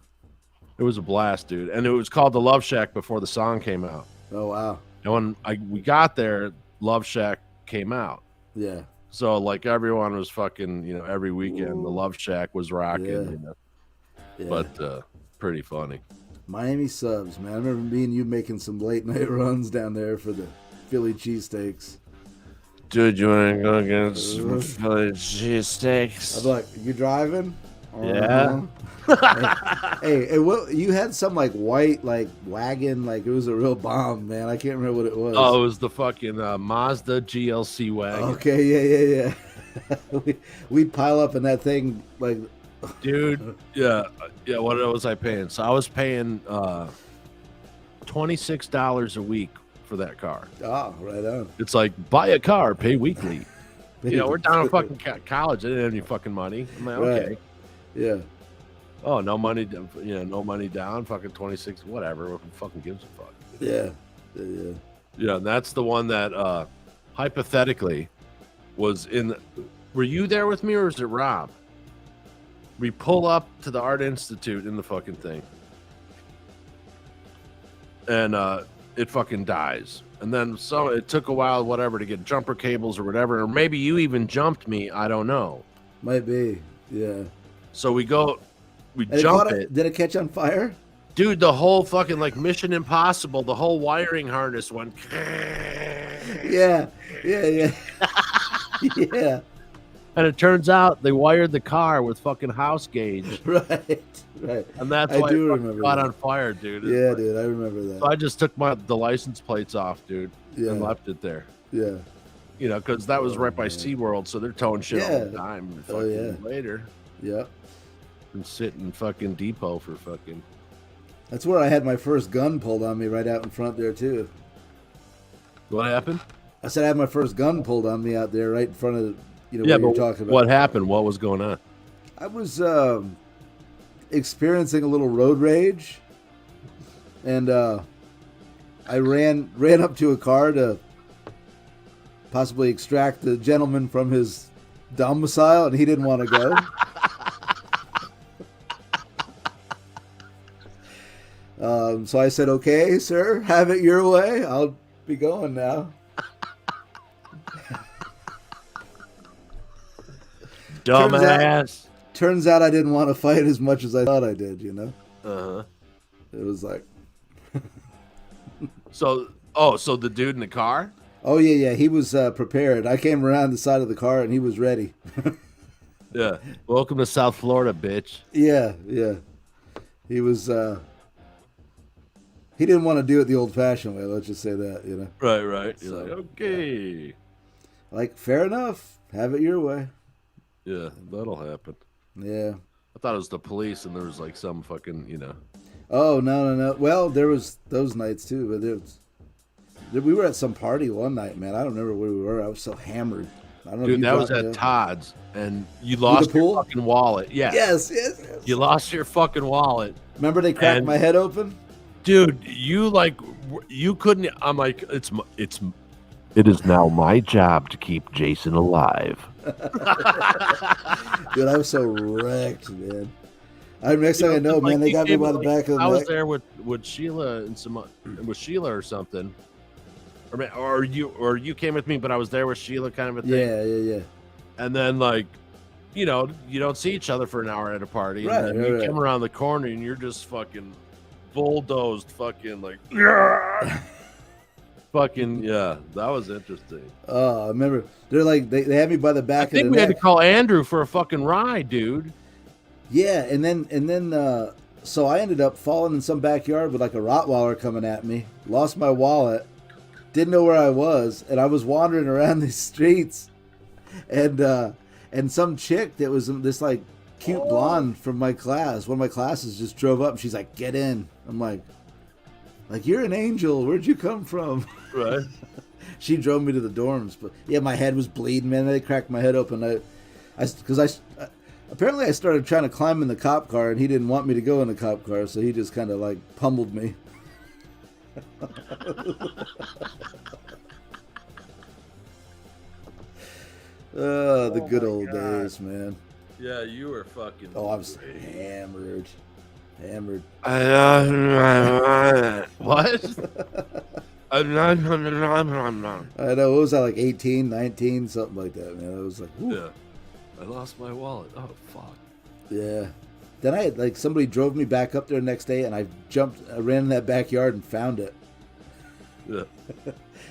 was a blast, dude. And it was called the Love Shack before the song came out.
Oh, wow.
And when we got there, Love Shack came out.
Yeah.
So, like, everyone was fucking, every weekend, the Love Shack was rocking.
Yeah.
But pretty funny.
Miami Subs, man. I remember me and you making some late night runs down there for the Philly cheesesteaks.
Dude, you want to go get some Philly cheesesteaks?
I was like, you driving?
Yeah.
Hey, you had some like white like wagon, like it was a real bomb, man. I can't remember what it was.
Oh, it was the fucking Mazda GLC wagon.
Okay, yeah. We'd pile up in that thing like.
Dude, yeah. What was I paying? So I was paying $26 a week for that car.
Oh, right on.
It's like buy a car, pay weekly. We're down at fucking college. I didn't have any fucking money. I'm like, okay.
Right. Yeah.
Oh, no money. No money down. Fucking 26. Whatever. Who fucking gives a fuck?
Yeah.
Yeah, and that's the one that hypothetically was in. Were you there with me, or is it Rob? We pull up to the Art Institute in the fucking thing, and it fucking dies. And then it took a while, whatever, to get jumper cables or whatever, or maybe you even jumped me. I don't know.
Might be. Yeah.
So we jump it.
Did it catch on fire?
Dude, the whole fucking like Mission Impossible, the whole wiring harness went.
Yeah. Yeah.
And it turns out they wired the car with fucking house gauge.
Right.
And that's
I
why
do
it
remember
got
that.
on fire, dude.
Yeah, dude, I remember that.
So I just took the license plates off, dude,
Yeah.
and left it there.
Yeah.
You know, because that was right by
man.
SeaWorld, so they're towing shit all the time. And
Oh, yeah.
Later.
Yep.
And sit in fucking depot for fucking.
That's where I had my first gun pulled on me right out in front there too.
What happened?
I said I had my first gun pulled on me out there right in front of
Yeah,
what you're
but
talking about.
what happened? What was going on?
I was experiencing a little road rage, and I ran up to a car to possibly extract the gentleman from his domicile, and he didn't want to go. So I said, "Okay, sir, have it your way. I'll be going now."
Dumbass.
Turns out I didn't want to fight as much as I thought I did, you know?
Uh-huh.
It was like...
So the dude in the car?
Oh, yeah, he was prepared. I came around the side of the car, and he was ready.
Yeah. Welcome to South Florida, bitch.
Yeah. He was... He didn't want to do it the old-fashioned way, let's just say that, you know?
Right. You're
So,
like, okay.
Like, fair enough. Have it your way.
Yeah, that'll happen.
Yeah.
I thought it was the police and there was like some fucking,
Oh, no. Well, there was those nights, too, but we were at some party one night, man. I don't remember where we were. I was so hammered. I don't know.
Dude,
if
that was
dropped
at
me
Todd's and you lost your fucking wallet. Yeah.
Yes.
You lost your fucking wallet.
Remember they cracked my head open?
Dude, you couldn't. I'm like, it is now my job to keep Jason alive.
Dude, I was so wrecked, man. Next thing I know, man, they got me by the back of the neck.
I was there with Sheila and with Sheila or something, or you came with me, but I was there with Sheila, kind of a thing.
Yeah.
And then you don't see each other for an hour at a party,
Right,
and then you come around the corner and you're just fucking bulldozed, fucking like. Fucking yeah, that was interesting.
I remember they're like they had me by the back.
I think we had to call Andrew for a fucking ride, dude.
Yeah, and then so I ended up falling in some backyard with like a Rottweiler coming at me. Lost my wallet, didn't know where I was, and I was wandering around these streets, and some chick that was this like cute blonde from my class, one of my classes, just drove up and she's like, "Get in." I'm like, you're an angel. Where'd you come from?
Right.
She drove me to the dorms, but yeah, my head was bleeding, man. They cracked my head open. Apparently I started trying to climb in the cop car, and he didn't want me to go in the cop car, so he just kind of like pummeled me. The good old days, man.
Yeah, you were fucking.
Oh, I was hammered.
What?
I know. What was that, like 18, 19, something like that, man? I was like, whew.
Yeah. I lost my wallet. Oh, fuck.
Yeah. Then I had, somebody drove me back up there the next day, and I ran in that backyard and found it.
Yeah.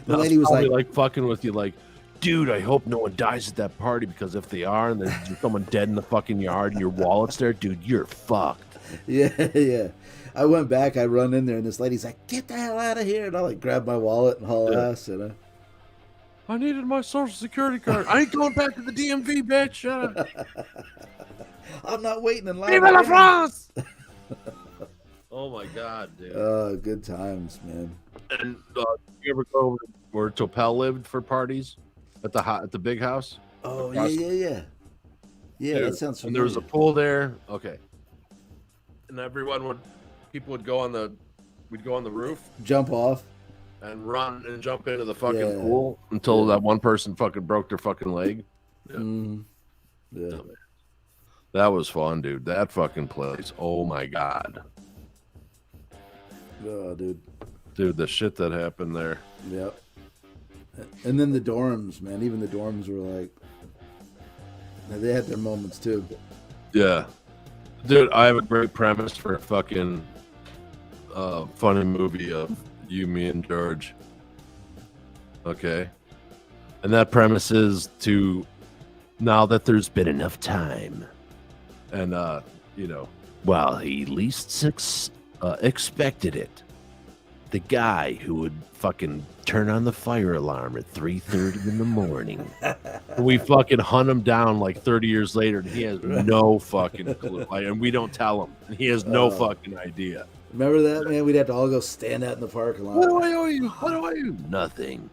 The lady was
like fucking with you, like, dude, I hope no one dies at that party, because if they are and there's someone dead in the fucking yard and your wallet's there, dude, you're fucked.
Yeah. I went back, I run in there, and this lady's like, "Get the hell out of here!" And I grab my wallet and haul ass, you know.
I needed my social security card. I ain't going back to the DMV, bitch. Shut up.
I'm not waiting in line.
Vive la France! Oh my god, dude.
Good times, man.
And you ever go where Topel lived for parties at the big house?
Oh yeah. Yeah, that sounds familiar.
And there was a pool there. Okay. And people would go on the roof,
jump off,
and run and jump into the fucking pool until that one person fucking broke their fucking leg. Yeah.
Mm-hmm. Yeah.
That was fun, dude. That fucking place. Oh my god.
Oh, dude.
Dude, the shit that happened there.
Yep. And then the dorms, man. Even the dorms were like, they had their moments too.
Yeah. Dude, I have a great premise for fucking funny movie of You, Me, and George. Okay. And that premise is to, now that there's been enough time, and, well, he least expected it. The guy who would fucking turn on the fire alarm at 3:30 in the morning. We fucking hunt him down like 30 years later, and he has no fucking clue. And we don't tell him. And he has no fucking idea.
Remember that, man? We'd have to all go stand out in the parking lot.
What do I owe you? What do I owe you? Nothing.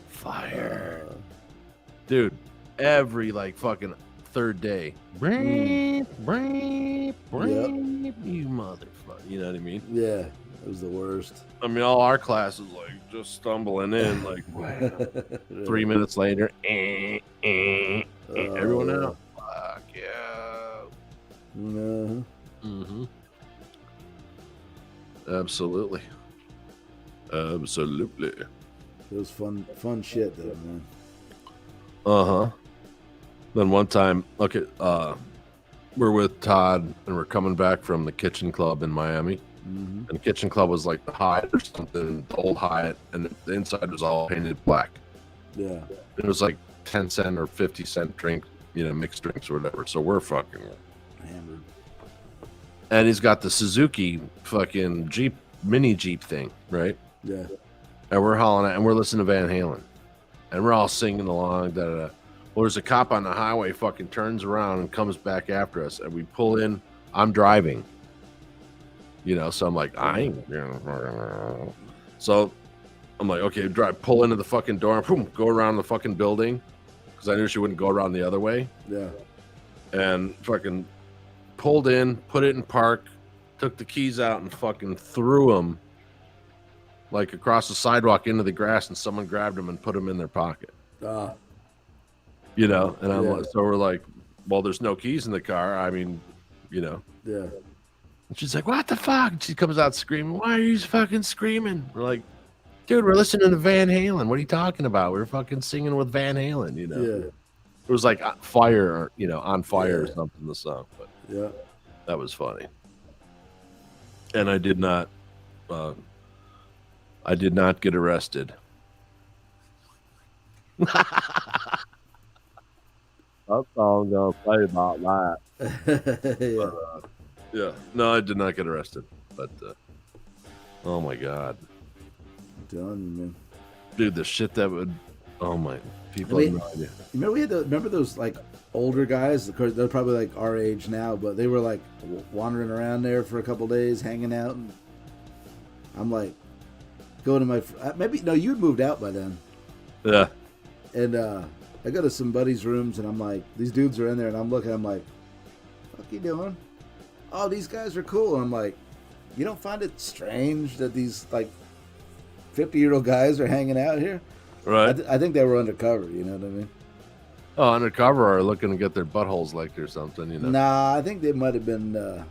Fire. Dude, every like fucking third day. You motherfucker. You know what I mean?
Yeah, it was the worst.
I mean, all our classes like just stumbling in, like 3 minutes later, everyone out. Fuck yeah.
Uh-huh.
Absolutely. Absolutely.
It was fun shit though, man.
Then one time, okay, we're with Todd and we're coming back from the Kitchen Club in Miami. And the Kitchen Club was like the Hyatt or something, the old Hyatt, and the inside was all painted black.
Yeah.
It was like 10-cent or 50-cent drink, mixed drinks or whatever. So we're fucking
hammered.
And he's got the Suzuki fucking Jeep, mini Jeep thing, right?
Yeah.
And we're hauling it and we're listening to Van Halen. And we're all singing along, da-da-da. Well, there's a cop on the highway fucking turns around and comes back after us. And we pull in. I'm driving. So I'm like, I ain't. So I'm like, okay, pull into the fucking door and boom, go around the fucking building. Because I knew she wouldn't go around the other way.
Yeah.
And fucking pulled in, put it in park, took the keys out and fucking threw them like across the sidewalk into the grass, and someone grabbed them and put them in their pocket. And I'm like, so we're like, well, there's no keys in the car. I mean,
Yeah.
And she's like, what the fuck? And she comes out screaming, why are you fucking screaming? We're like, dude, we're listening to Van Halen. What are you talking about? We're fucking singing with Van Halen,
Yeah.
It was like fire, on fire or something, the song. But
Yeah.
that was funny. And I did not get arrested. That's all I'm gonna say about that.
Yeah.
Yeah, no, I did not get arrested. But oh my god,
I'm telling you, man.
dude, the shit that would, oh my, people have no idea.
Remember those like older guys? Of course, they're probably like our age now, but they were like wandering around there for a couple days, hanging out. And I'm like, going to my you'd moved out by then.
Yeah.
And I go to some buddies' rooms, and I'm like, these dudes are in there, and I'm looking, I'm like, what you doing? Oh, these guys are cool. And I'm like, you don't find it strange that these like 50-year-old guys are hanging out here?
Right.
I think they were undercover, you know what I mean?
Oh, undercover or looking to get their buttholes licked or something,
Nah, I think they might have been,
I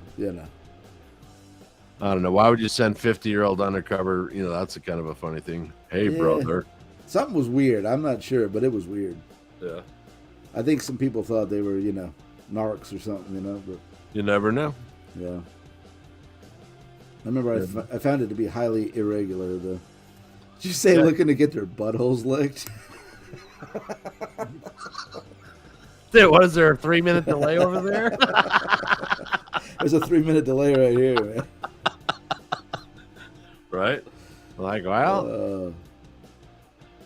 don't know. Why would you send 50-year-old undercover? That's a kind of a funny thing. Hey, brother.
Something was weird. I'm not sure, but it was weird.
Yeah.
I think some people thought they were, narcs or something, but
You never know.
yeah. I remember I found it to be highly irregular, though. Did you say looking to get their buttholes licked?
Dude, what is there, a 3-minute delay over there?
There's a 3-minute delay right here, man.
Right? Like, well,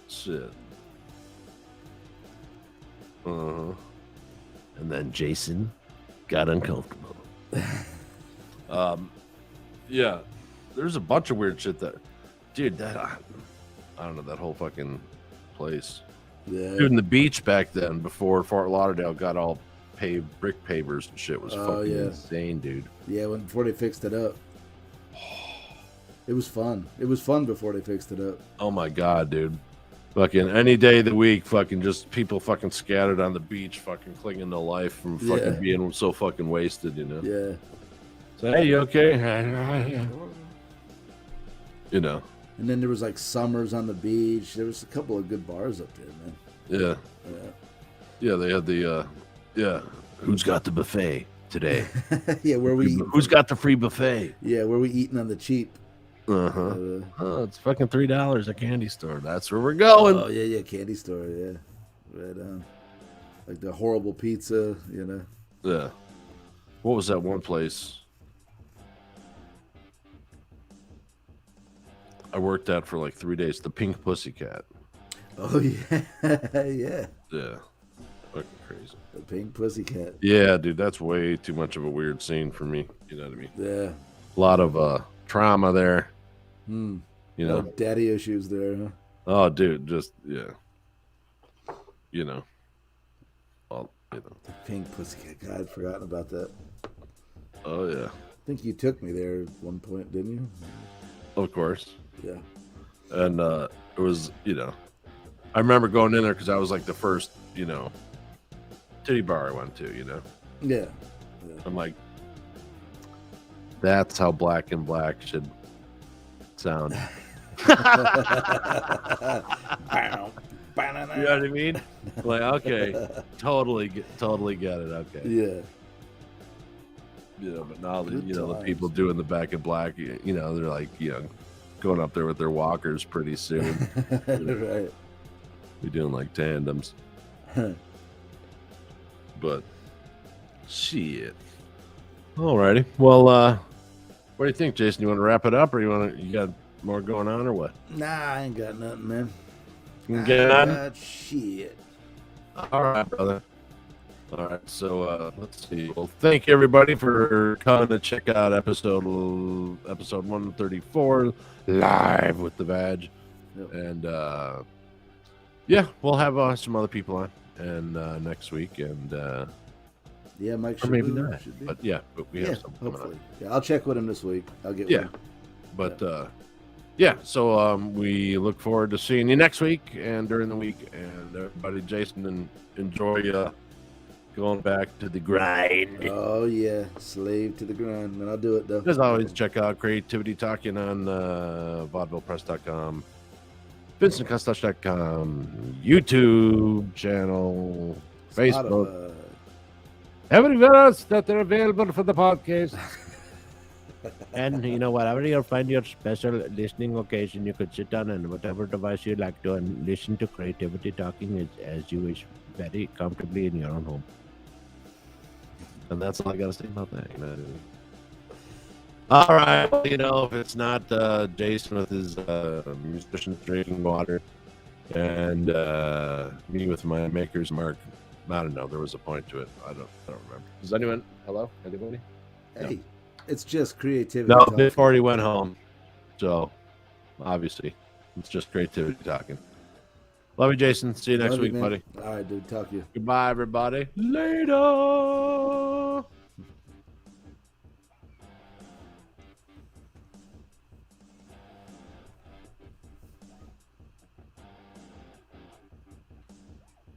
shit. And then Jason got uncomfortable. Yeah, there's a bunch of weird shit that, dude, that I don't know, that whole fucking place.
Yeah.
Dude, and the beach back then, before Fort Lauderdale got all paved, brick pavers and shit, was fucking insane, dude.
Yeah, before they fixed it up. It was fun. It was fun before they fixed it up.
Oh my god, dude. Fucking any day of the week, fucking just people fucking scattered on the beach, fucking clinging to life from fucking being so fucking wasted,
Yeah.
So, hey, you okay?
And then there was like summers on the beach. There was a couple of good bars up there, man.
Yeah. Yeah, they had the, who's got the buffet? today?
Yeah, where we
Who's got the free buffet?
Yeah, where we eating on the cheap.
Oh, it's fucking $3 a candy store. That's where we're going.
Oh yeah, candy store, yeah. Right on. Like the horrible pizza, you know.
Yeah. What was that one place I worked at for like 3 days? The Pink Pussycat.
Oh yeah, yeah.
Yeah. Fucking crazy.
The Pink Pussycat.
Yeah, dude, that's way too much of a weird scene for me. You know what I mean?
Yeah.
A lot of trauma there.
Hmm.
You know?
Daddy issues there, huh?
Oh, dude, just yeah. You know. Well, you know.
The Pink Pussycat. God, I'd forgotten about that.
Oh yeah.
I think you took me there at one point, didn't you?
Of course.
Yeah.
And it was, you know, I remember going in there because I was like the first, you know, titty bar I went to, you know.
Yeah.
I'm like, that's how Black and Black should sound. You know what I mean? Like, okay, totally get it. Okay.
Yeah.
You know, but now
Good
you know the
times.
people doing the Back in Black, you know, they're like, you know, going up there with their walkers pretty soon.
Right.
Be doing like tandems. But shit. Alrighty. Well, what do you think, Jason? You want to wrap it up, or you got more going on, or what?
Nah, I ain't got nothing, man.
You get
I
on?
got shit.
All right, brother. All right, so let's see. Well, thank you everybody for coming to check out episode 134 live with the VaJ,
Yep.
and yeah, we'll have some other people on and next week, and
Yeah, Mike
or
should
maybe
be.
not.
Should be.
But yeah, but we
Yeah,
have some coming
hopefully.
on.
Yeah, I'll check with him this week. I'll get
Yeah.
with him.
But yeah, so we look forward to seeing you next week and during the week, and everybody, Jason, and enjoy going back to the grind.
Oh yeah, slave to the grind, man. I'll do it though.
As always, check out Creativity Talking on vaudevillepress.com, VincentCostache.com, YouTube channel, Facebook.
Spotify.
Everywhere else that they're available for the podcast. And you know, whatever you find your special listening occasion, you could sit down and whatever device you like to and listen to Creativity Talking as you wish, very comfortably in your own home. And that's all I got to say about that. You know? All right, well, you know, if it's not Jason with his musicians drinking water and me with my maker's mark, I don't know. There was a point to it. I don't remember. Does anyone? Hello? Anybody?
Hey, it's just creativity.
No,
talking.
Biff already went home. So, obviously, it's just Creativity Talking. Love you, Jason. See you next
Love you,
week,
man.
buddy.
All right, dude. Talk to you.
Goodbye, everybody. Later.